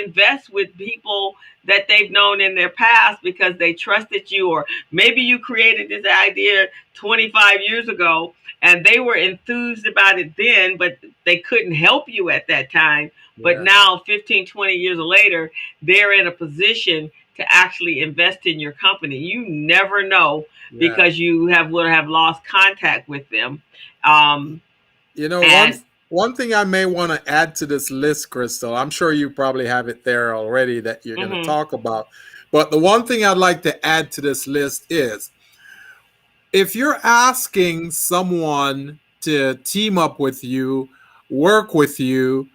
invest with people that they've known in their past because they trusted you, or maybe you created this idea 25 years ago and they were enthused about it then, but they couldn't help you at that time. But now 15, 20 years later, they're in a position to actually invest in your company. You never know because you will have lost contact with them. One thing I may want to add to this list, Crystal, I'm sure you probably have it there already that you're going to talk about. But the one thing I'd like to add to this list is if you're asking someone to team up with you, work with you,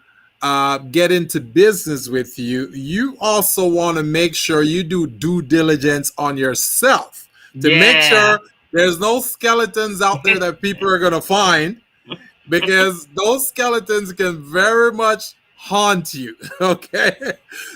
get into business with you, you also want to make sure you do due diligence on yourself to make sure there's no skeletons out there that people are going to find, because those skeletons can very much haunt you. Okay.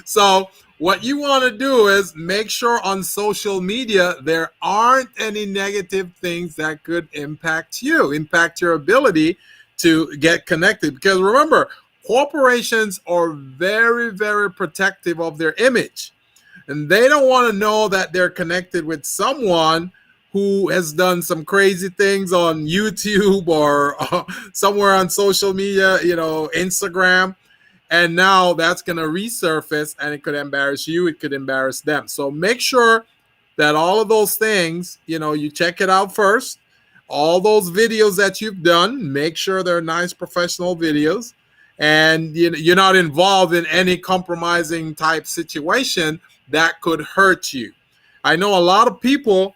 So what you want to do is make sure on social media there aren't any negative things that could impact your ability to get connected. Because remember, corporations are very, very protective of their image, and they don't want to know that they're connected with someone who has done some crazy things on YouTube or somewhere on social media, Instagram. And now that's going to resurface and it could embarrass you. It could embarrass them. So make sure that all of those things, you check it out first. All those videos that you've done, make sure they're nice professional videos. And you're not involved in any compromising type situation that could hurt you. I know a lot of people,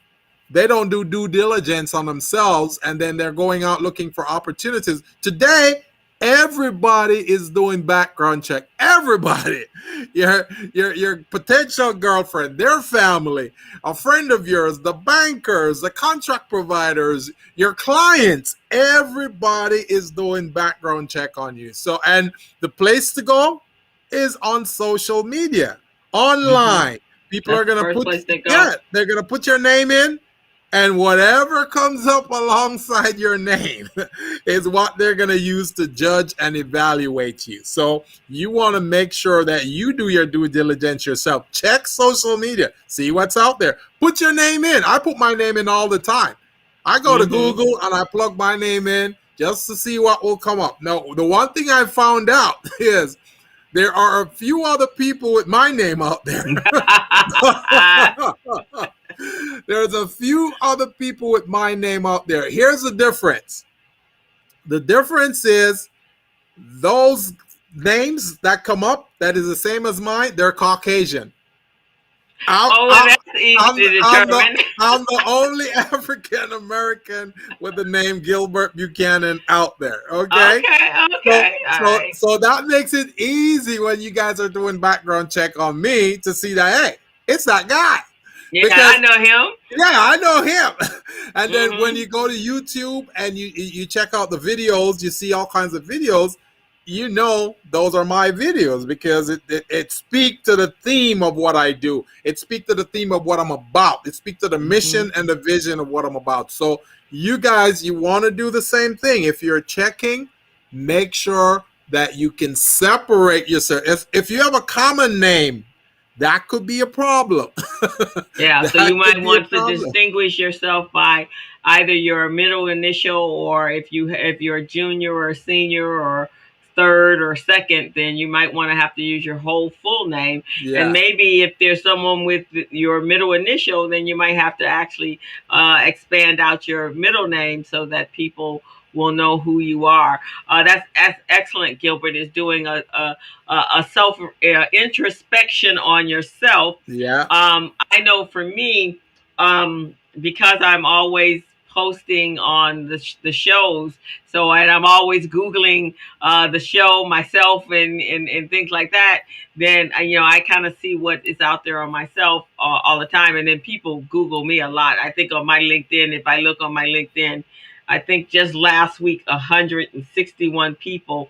they don't do due diligence on themselves, and then they're going out looking for opportunities. Today, everybody is doing background check. Everybody, your potential girlfriend, their family, a friend of yours, the bankers, the contract providers, your clients, everybody is doing background check on you. So, and the place to go is on social media, online. People are going to they're going to put your name in. And whatever comes up alongside your name is what they're going to use to judge and evaluate you. So you want to make sure that you do your due diligence yourself. Check social media. See what's out there. Put your name in. I put my name in all the time. I go to Google and I plug my name in just to see what will come up. Now, the one thing I found out is there are a few other people with my name out there. There's a few other people with my name out there. Here's the difference. The difference is those names that come up that is the same as mine, they're Caucasian. I'm, Oh, well, I'm, that's easy I'm, to I'm the determine. I'm the only African American with the name Gilbert Buchanan out there. Okay, Okay, so okay, all so right. so that makes it easy when you guys are doing background check on me to see that, hey, it's that guy, Yeah, I because know him. yeah, I know him. And then when Hmm. you go to YouTube and you check out the videos, you see all kinds of videos. You know those are my videos because it speaks to the theme of what I do. It speaks to the theme of what I'm about. It speaks to the Hmm. mission and the vision of what I'm about. So you guys, you want to do the same thing. If you're checking, make sure that you can separate yourself. If you have a common name, that could be a problem. Yeah, so That you might could be a want to problem. distinguish yourself by either your middle initial, or if you're a junior or a senior or third or second, then you might want to have to use your whole full name. And Yeah. maybe if there's someone with your middle initial, then you might have to actually expand out your middle name so that people will know who you are. That's excellent. Gilbert is doing a self introspection on yourself. Yeah. I know for me, because I'm always posting on the shows, so and I'm always googling the show myself and things like that. Then I kind of see what is out there on myself all the time, and then people Google me a lot. I think on my LinkedIn, if I look on my LinkedIn, I think just last week 161 people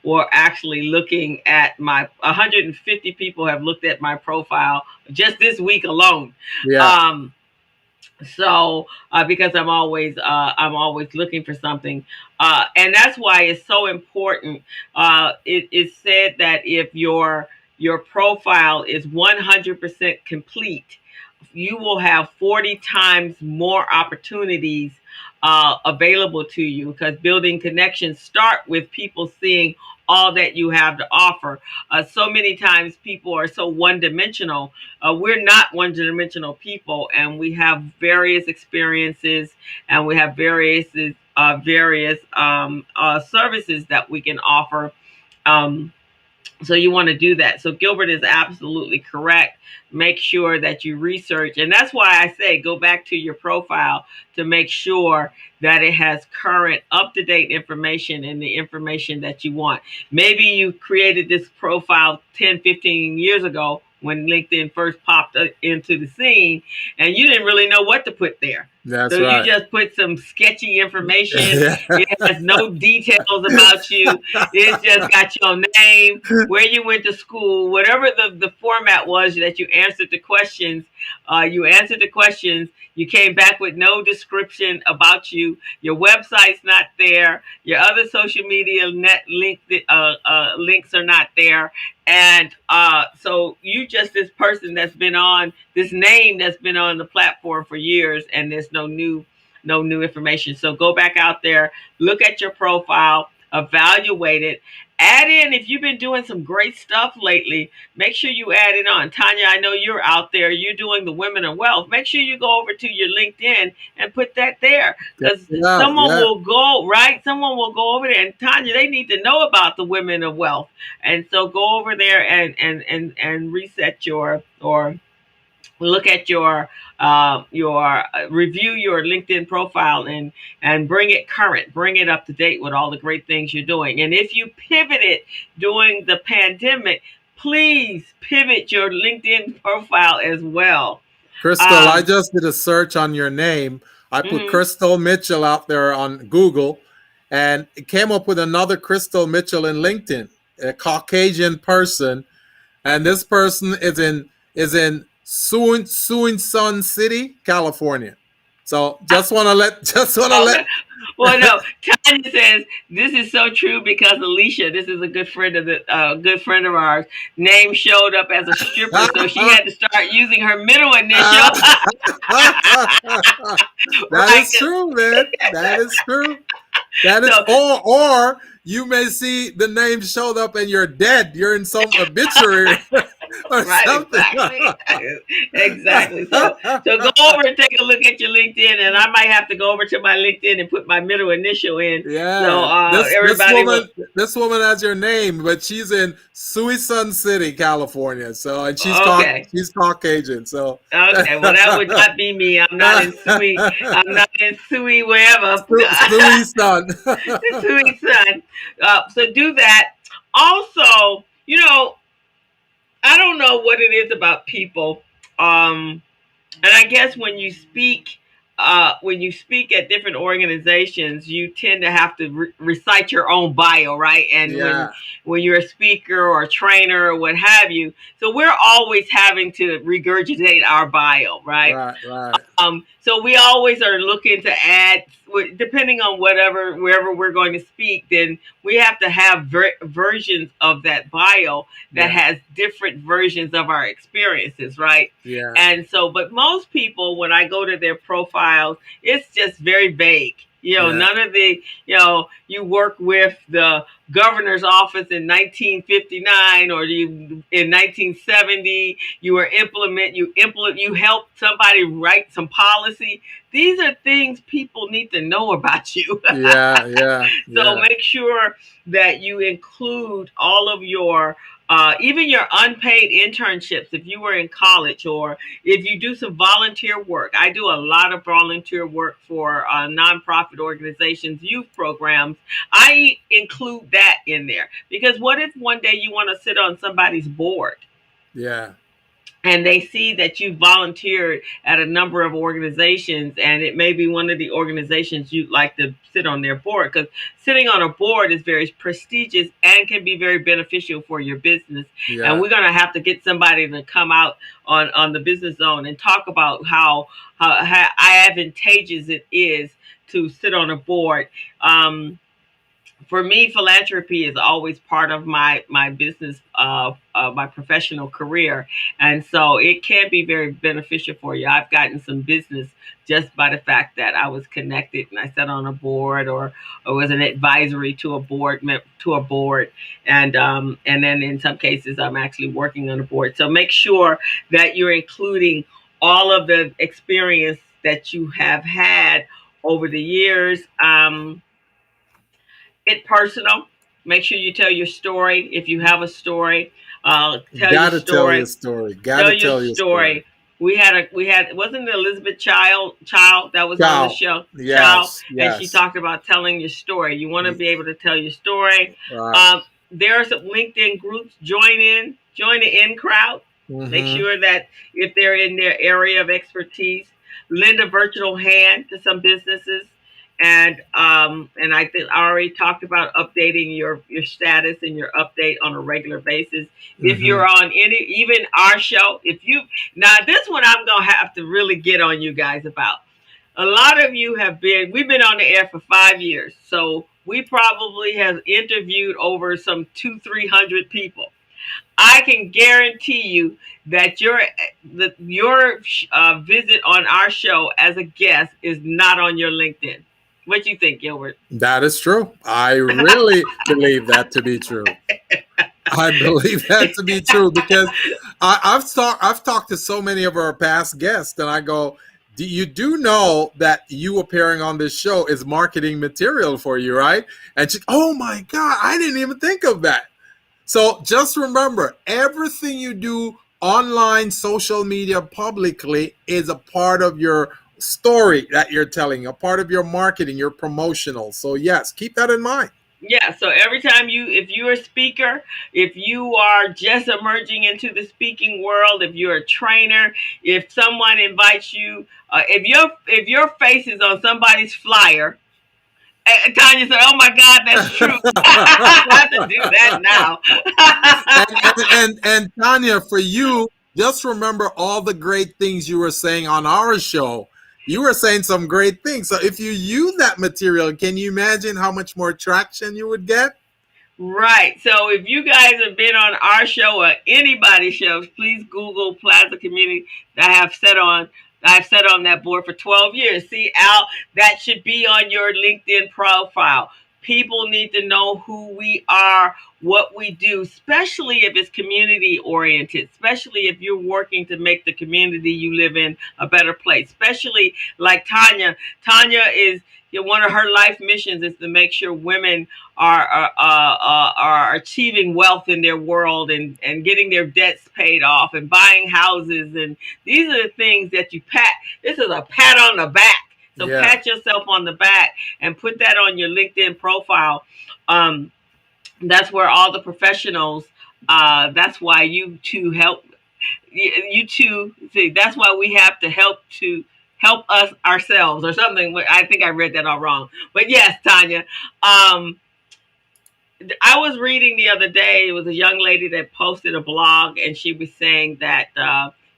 were actually looking at my 150 people have looked at my profile just this week alone. Yeah. Um, so because I'm always looking for something, and that's why it's so important. It's said that if your profile is 100% complete, you will have 40 times more opportunities available to you, because building connections start with people seeing all that you have to offer. So many times people are so one dimensional. We're not one dimensional people, and we have various experiences, and we have various services that we can offer. Um, so you want to do that. So Gilbert is absolutely correct. Make sure that you research. And that's why I say go back to your profile to make sure that it has current, up to date information and the information that you want. Maybe you created this profile 10, 15 years ago when LinkedIn first popped into the scene, and you didn't really know what to put there. So That's you right. just put some sketchy information. Yeah. It has no details about you. It's just got your name, where you went to school, whatever the format was that you answered the questions. You answered the questions. You came back with no description about you. Your website's not there. Your other social media links are not there. And so you just this person that's been on this name that's been on the platform for years, and there's no new information. So go back out there, look at your profile, evaluate it, add in if you've been doing some great stuff lately. Make sure you add it on. Tanya, I know you're out there. You're doing the Women of Wealth. Make sure you go over to your LinkedIn and put that there, Check because it out. someone Yeah. will go right. Someone will go over there, and Tanya, they need to know about the Women of Wealth. And so go over there and reset your or look at your review your LinkedIn profile and bring it current, bring it up to date with all the great things you're doing. And if you pivoted during the pandemic, please pivot your LinkedIn profile as well. Crystal, I um just did a search on your name. I put mhm. Crystal Mitchell out there on Google, and it came up with another Crystal Mitchell in LinkedIn, a Caucasian person, and this person is in Sun City, California. So Okay. Well, no. Tanya says this is so true because Alicia, this is a good friend of ours, name showed up as a stripper, so she had to start using her middle initial. That Right? is true, man. That is true. That is, So or you may see the name showed up and you're dead. You're in some obituary. or Right, something. exactly. Exactly. So go over and take a look at your LinkedIn, and I might have to go over to my LinkedIn and put my middle initial in. So Yeah, this everybody will. woman has your name, but she's in Suisun City, California. So, and Okay. she's Caucasian. So, Okay. Well, that would not be me. I'm not in Sui. I'm not in Sui wherever. Suisun. Sui son. So do that. Also, I don't know what it is about people. And I guess when you speak at different organizations, you tend to have to recite your own bio, right? And Yeah, when you're a speaker or a trainer or what have you, so we're always having to regurgitate our bio, right? right. So we always are looking to add, depending on wherever we're going to speak, then we have to have versions of that bio that Yeah, has different versions of our experiences, right? yeah, And so, but most people, when I go to their profiles, it's just very vague. yeah, None of the, you work with the governor's office in 1959 or in 1970, you helped somebody write some policy. These are things people need to know about you. yeah, So yeah, make sure that you include all of your even your unpaid internships if you were in college, or if you do some volunteer work. I do a lot of volunteer work for nonprofit organizations, youth programs. I include that in there because what if one day you want to sit on somebody's board yeah, and they see that you volunteered at a number of organizations, and it may be one of the organizations you'd like to sit on their board, because sitting on a board is very prestigious and can be very beneficial for your business. And yeah. we're going to have to get somebody to come out on the business zone and talk about how advantageous it is to sit on a board. For me, philanthropy is always part of my business, my professional career, and so it can be very beneficial for you. I've gotten some business just by the fact that I was connected and I sat on a board, or was an advisory to a board, and then in some cases I'm actually working on a board. So make sure that you're including all of the experience that you have had over the years. Get personal. Make sure you tell your story. If you have a story, tell your Gotta tell your story. story. Tell Gotta your tell your story. story. We had wasn't it Elizabeth Child that was on the Ciao. show, Child, Yes, and she yes. talked about telling your story. You want to be able to tell your story. Right. There are some LinkedIn groups. Join the in crowd. Make Mm-hmm. sure that if they're in their area of expertise, lend a virtual hand to some businesses. And I think I already talked about updating your status and your update on a regular basis. If Mm-hmm. you're on even our show, if you now this one I'm gonna have to really get on you guys about. A lot of you we've been on the air for 5 years, so we probably have interviewed over some 300 people. I can guarantee you that your visit on our show as a guest is not on your LinkedIn. What do you think, Gilbert? That is true. I really believe that to be true. I believe that to be true because I've talked to so many of our past guests, and I go, you do know that you appearing on this show is marketing material for you, right? And she, oh my God, I didn't even think of that. So just remember, everything you do online, social media, publicly is a part of your story that you're telling, a part of your marketing, your promotional. So yes, keep that in mind. Yeah, so every time if you're a speaker, if you are just emerging into the speaking world, if you're a trainer, if someone invites you, if your face is on somebody's flyer, Tanya said, "Oh my God, that's true. I have to do that now." And Tanya, for you, just remember all the great things you were saying on our show. You were saying some great things. So if you use that material, can you imagine how much more traction you would get? Right. So if you guys have been on our show or anybody's shows, please Google Plaza Community that I've sat on that board for 12 years. See, Al, that should be on your LinkedIn profile. People need to know who we are, what we do, especially if it's community oriented, especially if you're working to make the community you live in a better place, especially like Tanya. Tanya is, one of her life missions is to make sure women are achieving wealth in their world and getting their debts paid off and buying houses. And these are the things that you pat. This is a pat on the back. So pat yourself on the back and put that on your LinkedIn profile. That's where all the professionals, that's why you two help. You two, see, that's why we have to help us ourselves or something. I think I read that all wrong. But yes, Tanya. I was reading the other day, it was a young lady that posted a blog, and she was saying that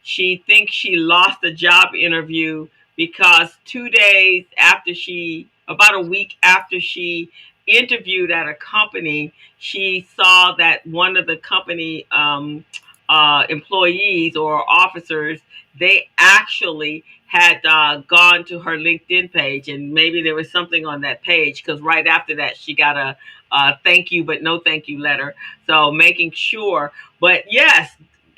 she thinks she lost a job interview because 2 days after about a week after she interviewed at a company, she saw that one of the company employees or officers, they actually had gone to her LinkedIn page, and maybe there was something on that page, because right after that she got a thank you but no thank you letter. So making sure, but yes,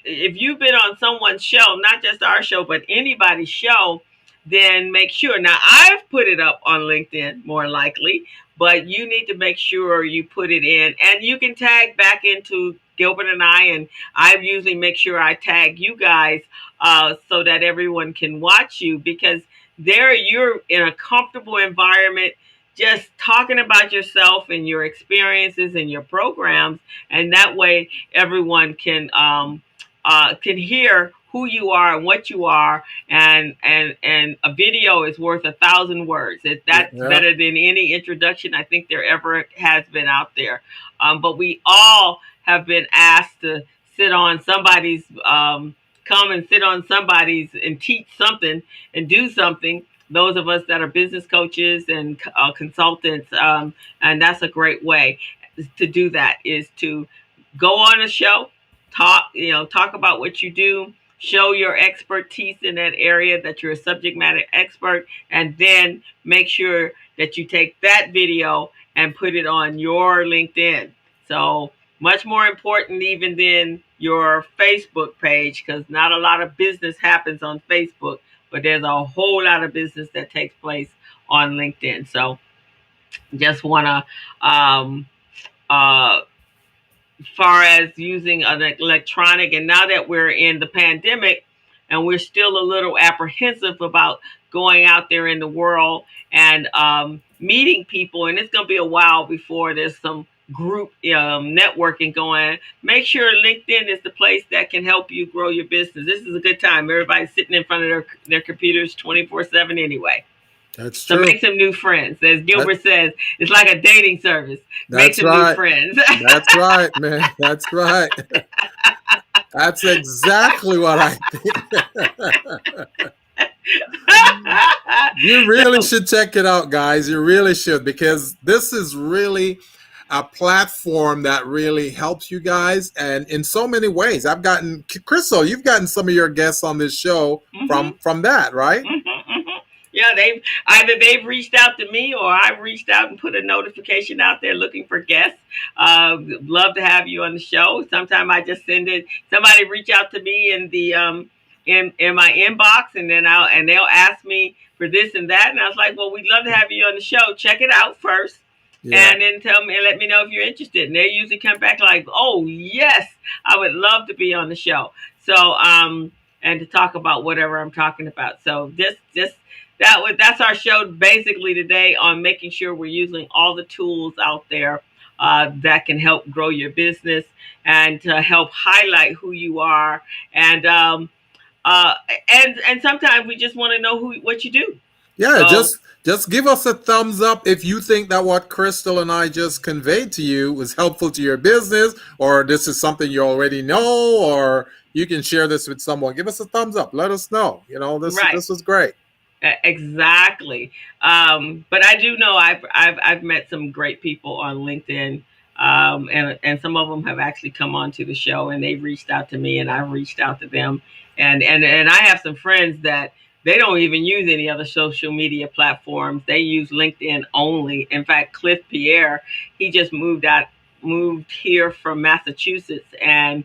if you've been on someone's show, not just our show but anybody's show, then make sure. Now, I've put it up on LinkedIn more likely, but you need to make sure you put it in, and you can tag back into Gilbert and I usually make sure I tag you guys so that everyone can watch you, because there you're in a comfortable environment, just talking about yourself and your experiences and your programs, and that way everyone can hear who you are and what you are, and a video is worth 1,000 words. That's better than any introduction I think there ever has been out there. But we all have been asked to sit on somebody's come and sit on somebody's and teach something and do something. Those of us that are business coaches and consultants, and that's a great way to do that, is to go on a show, talk about what you do, show your expertise in that area, that you're a subject matter expert, and then make sure that you take that video and put it on your LinkedIn. So much more important even than your Facebook page, because not a lot of business happens on Facebook, but there's a whole lot of business that takes place on LinkedIn. So just want to far as using an electronic, and now that we're in the pandemic and we're still a little apprehensive about going out there in the world and meeting people, and it's going to be a while before there's some group networking going, make sure LinkedIn is the place that can help you grow your business. This is a good time. Everybody's sitting in front of their computers 24/7 anyway. That's true. So make some new friends. As Gilbert says, it's like a dating service. Make some new friends. That's right, man. That's right. That's exactly what I think. You really should check it out, guys. You really should, because this is really a platform that really helps you guys, and in so many ways. I've gotten, Crystal, you've gotten some of your guests on this show from that, right? Yeah, they've reached out to me, or I've reached out and put a notification out there looking for guests. Love to have you on the show. Sometimes I just send it. Somebody reach out to me in the in my inbox, and then they'll ask me for this and that, and I was like, well, we'd love to have you on the show. Check it out first. Yeah. And then tell me and let me know if you're interested. And they usually come back like, oh yes, I would love to be on the show. So and to talk about whatever I'm talking about. So that's our show basically today, on making sure we're using all the tools out there that can help grow your business and to help highlight who you are. And sometimes we just want to know what you do. Yeah, just give us a thumbs up if you think that what Crystal and I just conveyed to you was helpful to your business, or this is something you already know, or you can share this with someone. Give us a thumbs up. Let us know. This was great. Exactly. But I do know I've met some great people on LinkedIn, and some of them have actually come on to the show, and they've reached out to me, and I've reached out to them, and I have some friends that they don't even use any other social media platforms. They use LinkedIn only. In fact, Cliff Pierre, he just moved here from Massachusetts, and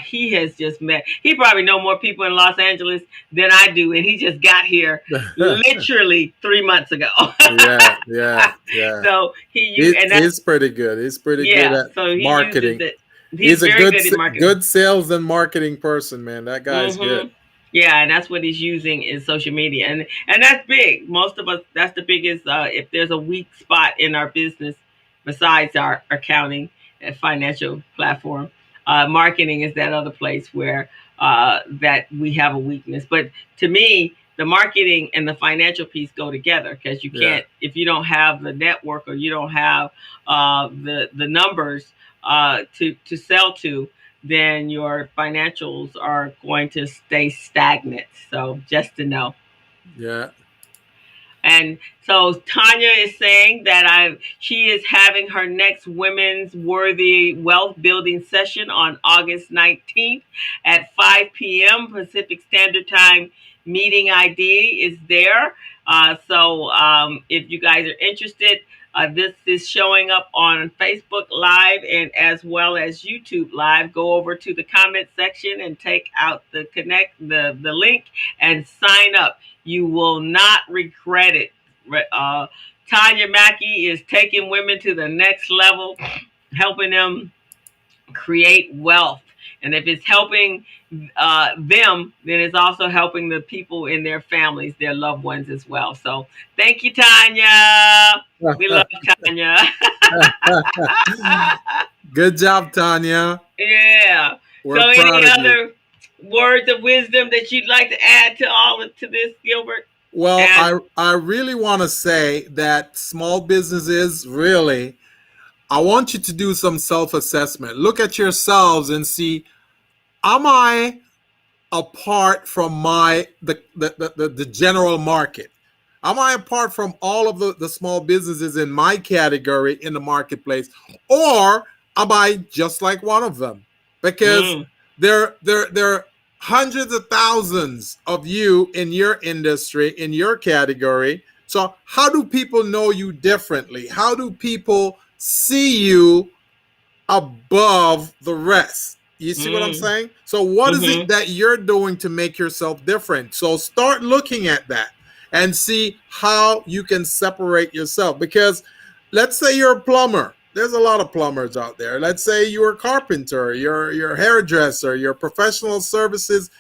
he has just met. He probably know more people in Los Angeles than I do, and he just got here literally 3 months ago. Yeah, yeah, yeah. So and that's He's pretty good. He's pretty good yeah. at So he uses marketing. it. He's He's a very good at marketing. good sales and marketing person, man. That guy's good. Hmm. Yeah, and that's what he's using is social media, and that's big. Most of us, that's the biggest. If there's a weak spot in our business, besides our accounting and financial platform, marketing is that other place where that we have a weakness. But to me, the marketing and the financial piece go together because you Yeah. can't if you don't have the network or you don't have the numbers to sell to, then your financials are going to stay stagnant. So just to know. Yeah. And so Tanya is saying that she is having her next Women's Worthy Wealth Building session on August 19th at 5 p.m. Pacific Standard Time. Meeting ID is there. If you guys are interested, this is showing up on Facebook Live and as well as YouTube Live. Go over to the comment section and take out the link and sign up. You will not regret it. Tanya Mackey is taking women to the next level, helping them create wealth. And if it's helping them, then it's also helping the people in their families, their loved ones as well. So thank you, Tanya. We love Tanya. Good job, Tanya. Yeah. We're So proud any of you. other words of wisdom that you'd like to add to this, Gilbert? Well, And I really want to say that small businesses really, I want you to do some self-assessment. Look at yourselves and see, am I apart from the general market? Am I apart from all of the small businesses in my category in the marketplace? Or am I just like one of them? Because there are hundreds of thousands of you in your industry, in your category. So how do people know you differently? How do people see you above the rest? You see what I'm saying? So what is it that you're doing to make yourself different? So start looking at that and see how you can separate yourself. Because let's say you're a plumber. There's a lot of plumbers out there. Let's say you're a carpenter, you're a hairdresser, you're a professional services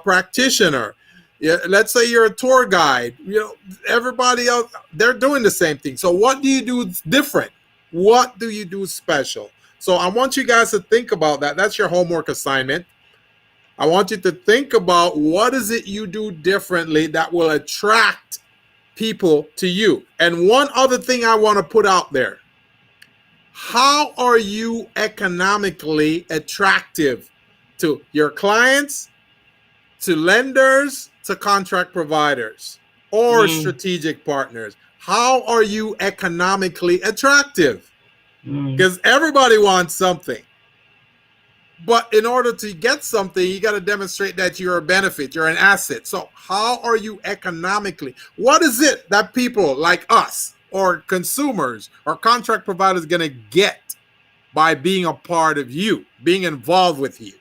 practitioner. Yeah, let's say you're a tour guide. You know, everybody else, they're doing the same thing. So what do you do different? What do you do special? So I want you guys to think about that. That's your homework assignment. I want you to think about what is it you do differently that will attract people to you. And one other thing I want to put out there. How are you economically attractive to your clients, to lenders, to contract providers, or strategic partners? How are you economically attractive? Because everybody wants something. But in order to get something, you got to demonstrate that you're a benefit, you're an asset. So how are you economically? What is it that people like us or consumers or contract providers going to get by being a part of you, being involved with you?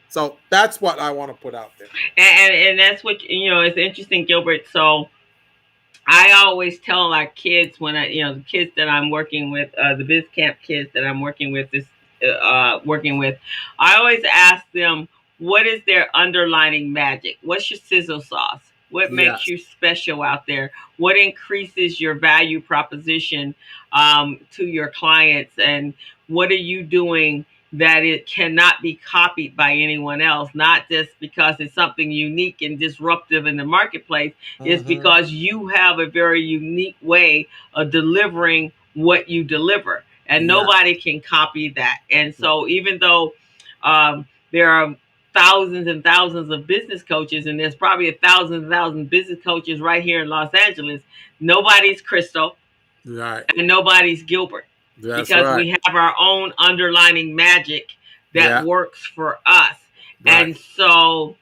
So that's what I want to put out there. And that's what it's interesting, Gilbert. So I always tell our kids when the kids that I'm working with, the biz camp kids that I'm working with, I always ask them, what is their underlining magic? What's your sizzle sauce? What makes you special out there? What increases your value proposition to your clients? And what are you doing that it cannot be copied by anyone else? Not just because it's something unique and disruptive in the marketplace. It's because you have a very unique way of delivering what you deliver, and nobody can copy that. And so even though there are thousands and thousands of business coaches, and there's probably 1,000 business coaches right here in Los Angeles, nobody's Crystal, right, and nobody's Gilbert. That's because right. we have our own underlining magic that works for us. And so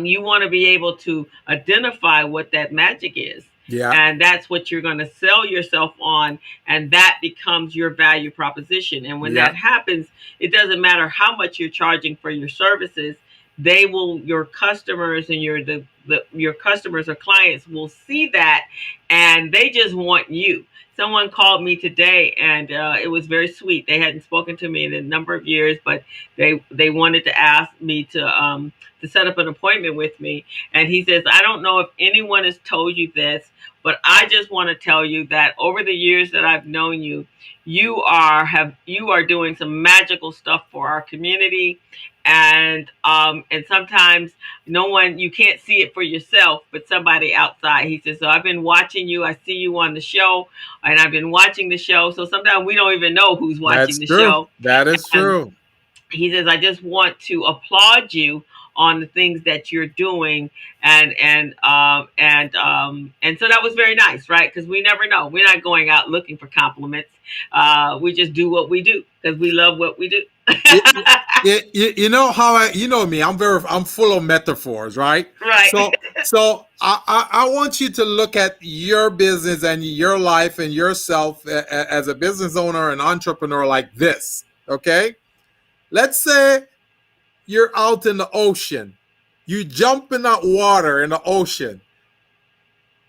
you want to be able to identify what that magic is. Yeah. And that's what you're going to sell yourself on. And that becomes your value proposition. And when Yeah. that happens, it doesn't matter how much you're charging for your services. They will, your customers and your customers or clients will see that, and they just want you. Someone called me today, and it was very sweet. They hadn't spoken to me in a number of years, but they wanted to ask me to set up an appointment with me. And he says, I don't know if anyone has told you this, but I just want to tell you that over the years that I've known you, you are doing some magical stuff for our community. And sometimes no one, you can't see it for yourself, but somebody outside. He says, so I've been watching you. I see you on the show, and I've been watching the show. So sometimes we don't even know who's watching That's the true. show. That is And true. he says, I just want to applaud you on the things that you're doing. And so that was very nice, right? Because we never know. We're not going out looking for compliments. We just do what we do because we love what we do. You, you know how you know me. I'm full of metaphors, right? Right. So I want you to look at your business and your life and yourself as a business owner and entrepreneur like this. Okay, let's say you're out in the ocean. You jump in that water in the ocean.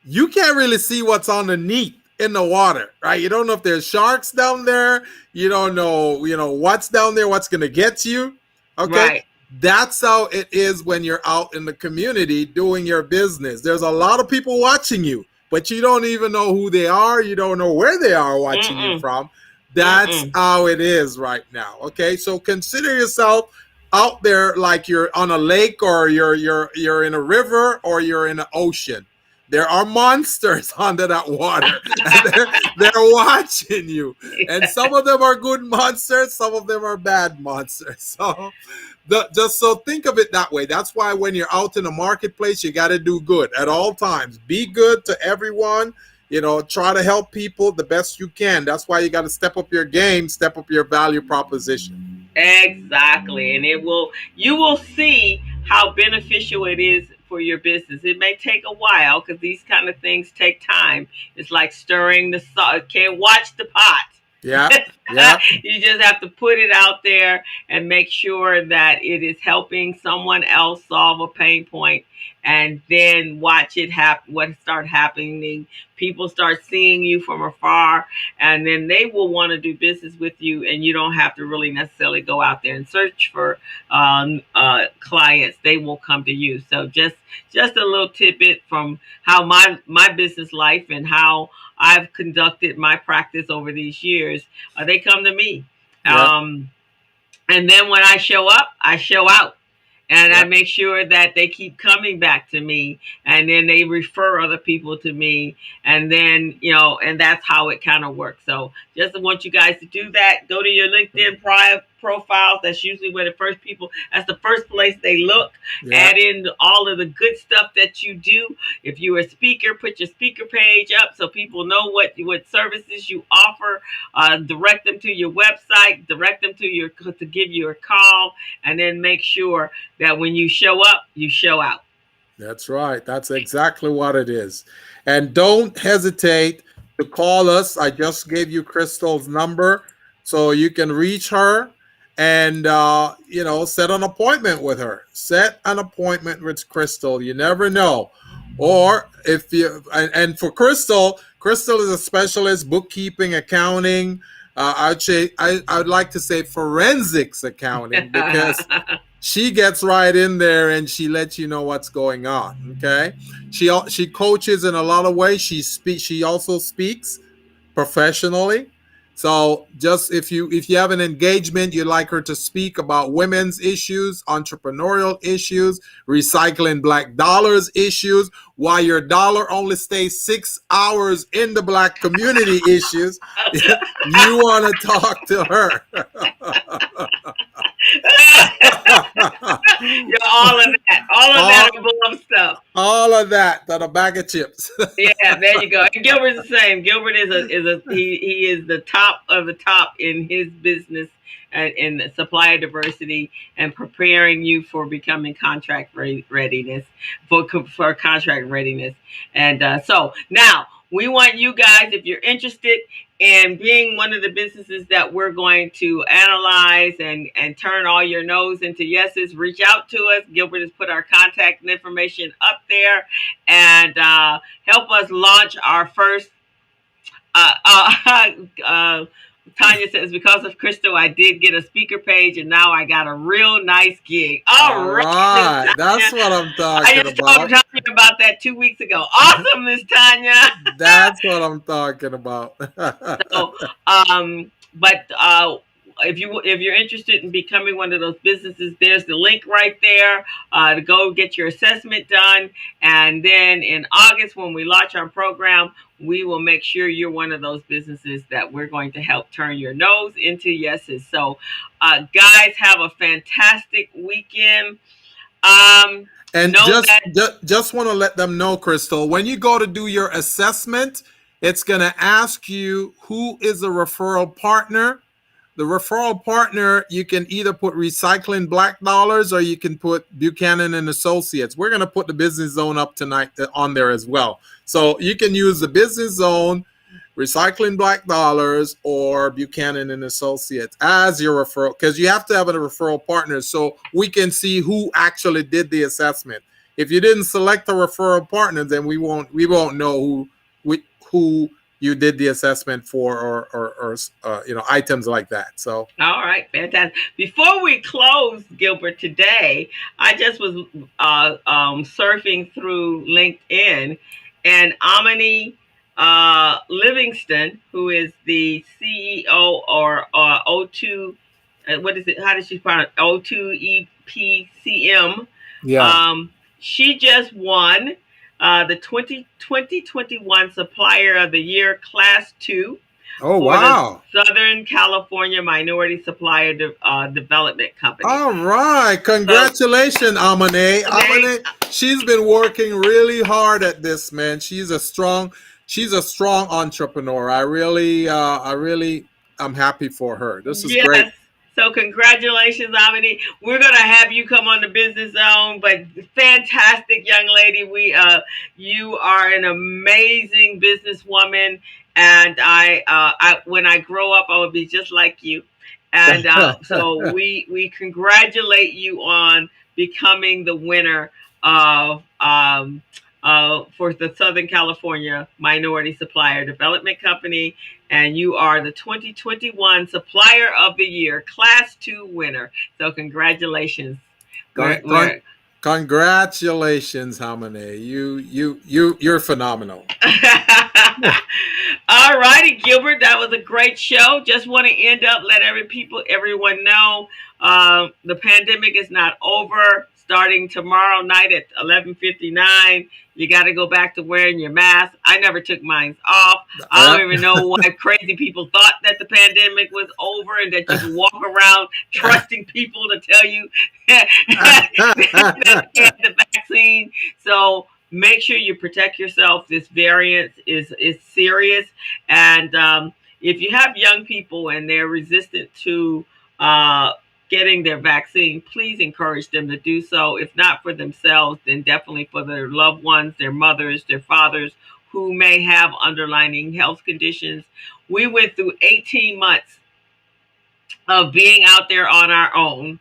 You can't really see what's underneath in the water, right? You don't know if there's sharks down there. You don't know, what's down there, what's going to get you. Okay. Right. That's how it is when you're out in the community doing your business. There's a lot of people watching you, but you don't even know who they are. You don't know where they are watching you from. That's how it is right now. Okay. So consider yourself out there like you're on a lake, or you're in a river, or you're in an ocean. There are monsters under that water, and they're watching you. And some of them are good monsters, some of them are bad monsters. So so think of it that way. That's why when you're out in the marketplace, you got to do good at all times. Be good to everyone. Try to help people the best you can. That's why you got to step up your game, step up your value proposition. Exactly. And you will see how beneficial it is for your business. It may take a while because these kind of things take time. It's like stirring the salt. Can't watch the pot. Yeah. Yeah. You just have to put it out there and make sure that it is helping someone else solve a pain point, and then watch it happen. What start happening? People start seeing you from afar, and then they will want to do business with you, and you don't have to really necessarily go out there and search for clients. They will come to you. So just a little tidbit from how my business life and how I've conducted my practice over these years. They come to me. Yeah. And then when I show up, I show out. And Yeah. I make sure that they keep coming back to me, and then they refer other people to me. And then, and that's how it kind of works. So just want you guys to do that. Go to your LinkedIn profiles. That's usually where that's the first place they look. Yeah. Add in all of the good stuff that you do. If you're a speaker, put your speaker page up so people know what services you offer. Direct them to your website, direct them to give you a call, and then make sure that when you show up, you show out. That's right. That's exactly what it is. And don't hesitate to call us. I just gave you Crystal's number so you can reach her and, set an appointment with her. Set an appointment with Crystal. You never know. Or if you, and for Crystal is a specialist, bookkeeping, accounting. I'd like to say forensics accounting, because she gets right in there and she lets you know what's going on. Okay, she coaches in a lot of ways. She also speaks professionally. So just if you have an engagement, you'd like her to speak about women's issues, entrepreneurial issues, recycling black dollars issues, why your dollar only stays 6 hours in the black community issues, you want to talk to her. All of that above stuff. All of that, a bag of chips. Yeah, there you go. And Gilbert's the same. Gilbert is he is the top of the top in his business, in supplier diversity and preparing you for becoming contract readiness for contract readiness. And so now we want you guys, if you're interested in being one of the businesses that we're going to analyze and turn all your no's into yeses, reach out to us. Gilbert has put our contact information up there, and help us launch our first. Uh, uh, uh, Tanya says, because of Crystal, I did get a speaker page, and now I got a real nice gig. All right, that's what I'm talking about. I just told Tanya about that 2 weeks ago. Awesome, Miss Tanya. That's what I'm talking about. So, but if you're interested in becoming one of those businesses, there's the link right there to go get your assessment done. And then in August, when we launch our program, we will make sure you're one of those businesses that we're going to help turn your no's into yeses. So, guys, have a fantastic weekend. And just want to let them know, Crystal, when you go to do your assessment, it's going to ask you who is a referral partner. The referral partner, you can either put Recycling Black Dollars or you can put Buchanan and Associates. We're going to put the Business Zone up tonight on there as well. So you can use the Business Zone, Recycling Black Dollars, or Buchanan and Associates as your referral, because you have to have a referral partner so we can see who actually did the assessment. If you didn't select a referral partner, then we won't know who you did the assessment for, or items like that. So all right, fantastic. Before we close, Gilbert, today I just was surfing through LinkedIn, and Amani Livingston, who is the CEO or O2, what is it? How does she pronounce O2 EPCM? Yeah. She just won the 2021 Supplier of the Year Class 2. Oh, wow. The Southern California Minority Supplier Development Company. All right. Congratulations, Amane. Amane, she's been working really hard at this, man. She's a strong entrepreneur. I'm happy for her. This is great. So congratulations, Amani. We're gonna have you come on the Business Zone, but fantastic young lady. You are an amazing businesswoman, and I when I grow up, I will be just like you. And so we congratulate you on becoming the winner of for the Southern California Minority Supplier Development Company, and you are the 2021 Supplier of the Year Class 2 winner. So congratulations. Congratulations, Hamane. You're phenomenal. All righty, Gilbert. That was a great show. Just want to end up, let everyone know the pandemic is not over. Starting tomorrow night at 11:59, you got to go back to wearing your mask. I never took mine off. I don't even know why crazy people thought that the pandemic was over and that you could walk around trusting people to tell you that they had the vaccine. So make sure you protect yourself. This variant is serious. And if you have young people and they're resistant to getting their vaccine, please encourage them to do so. If not for themselves, then definitely for their loved ones, their mothers, their fathers, who may have underlying health conditions. We went through 18 months of being out there on our own,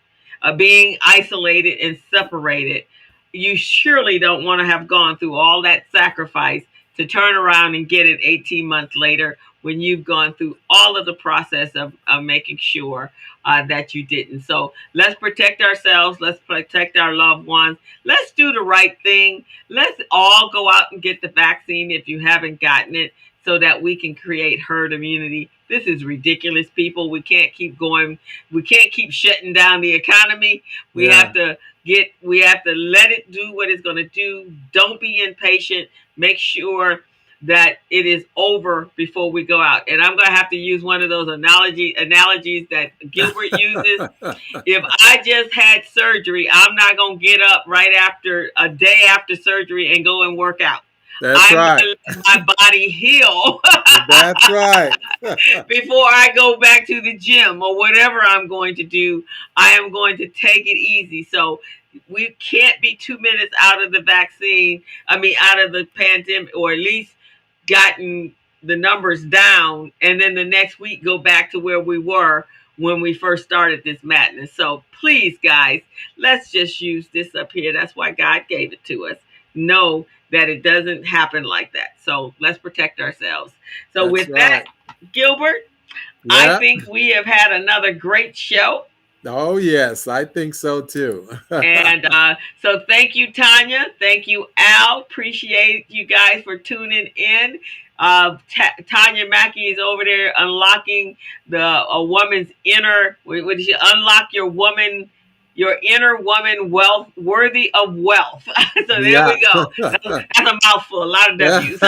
being isolated and separated. You surely don't want to have gone through all that sacrifice to turn around and get it 18 months later when you've gone through all of the process of making sure that you didn't. So let's protect ourselves. Let's protect our loved ones. Let's do the right thing. Let's all go out and get the vaccine if you haven't gotten it, so that we can create herd immunity. This is ridiculous, people. We can't keep going. We can't keep shutting down the economy. We have to let it do what it's going to do. Don't be impatient. Make sure that it is over before we go out. And I'm going to have to use one of those analogies that Gilbert uses. If I just had surgery, I'm not going to get up right after a day after surgery and go and work out. That's I'm right. going to let my body heal That's right. before I go back to the gym or whatever I'm going to do. I am going to take it easy. So we can't be 2 minutes out of the vaccine. I mean, out of the pandemic, or at least gotten the numbers down, and then the next week go back to where we were when we first started this madness. So please, guys, let's just use this up here. That's why God gave it to us. Know that it doesn't happen like that. So let's protect ourselves. So That's with right. that, Gilbert, I Yeah. think we have had another great show. Oh, yes, I think so too. And so thank you, Tanya. Thank you, Al. Appreciate you guys for tuning in. Tanya Mackey is over there unlocking a woman's inner. What did you unlock your inner woman wealth, worthy of wealth? So there Yeah. we go. That's a mouthful. A lot of W's.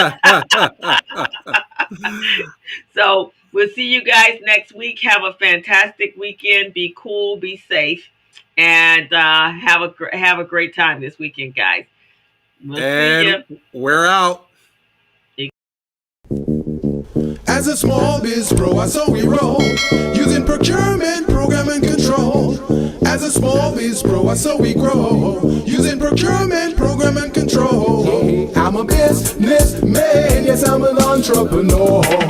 So we'll see you guys next week. Have a fantastic weekend. Be cool. Be safe. And have a great time this weekend, guys. We'll see And you. we're out. As a small biz pro, I saw we roll, using procurement, program, and control. As a small biz pro, I saw we grow, using procurement, program, and control. I'm a businessman, yes, I'm an entrepreneur.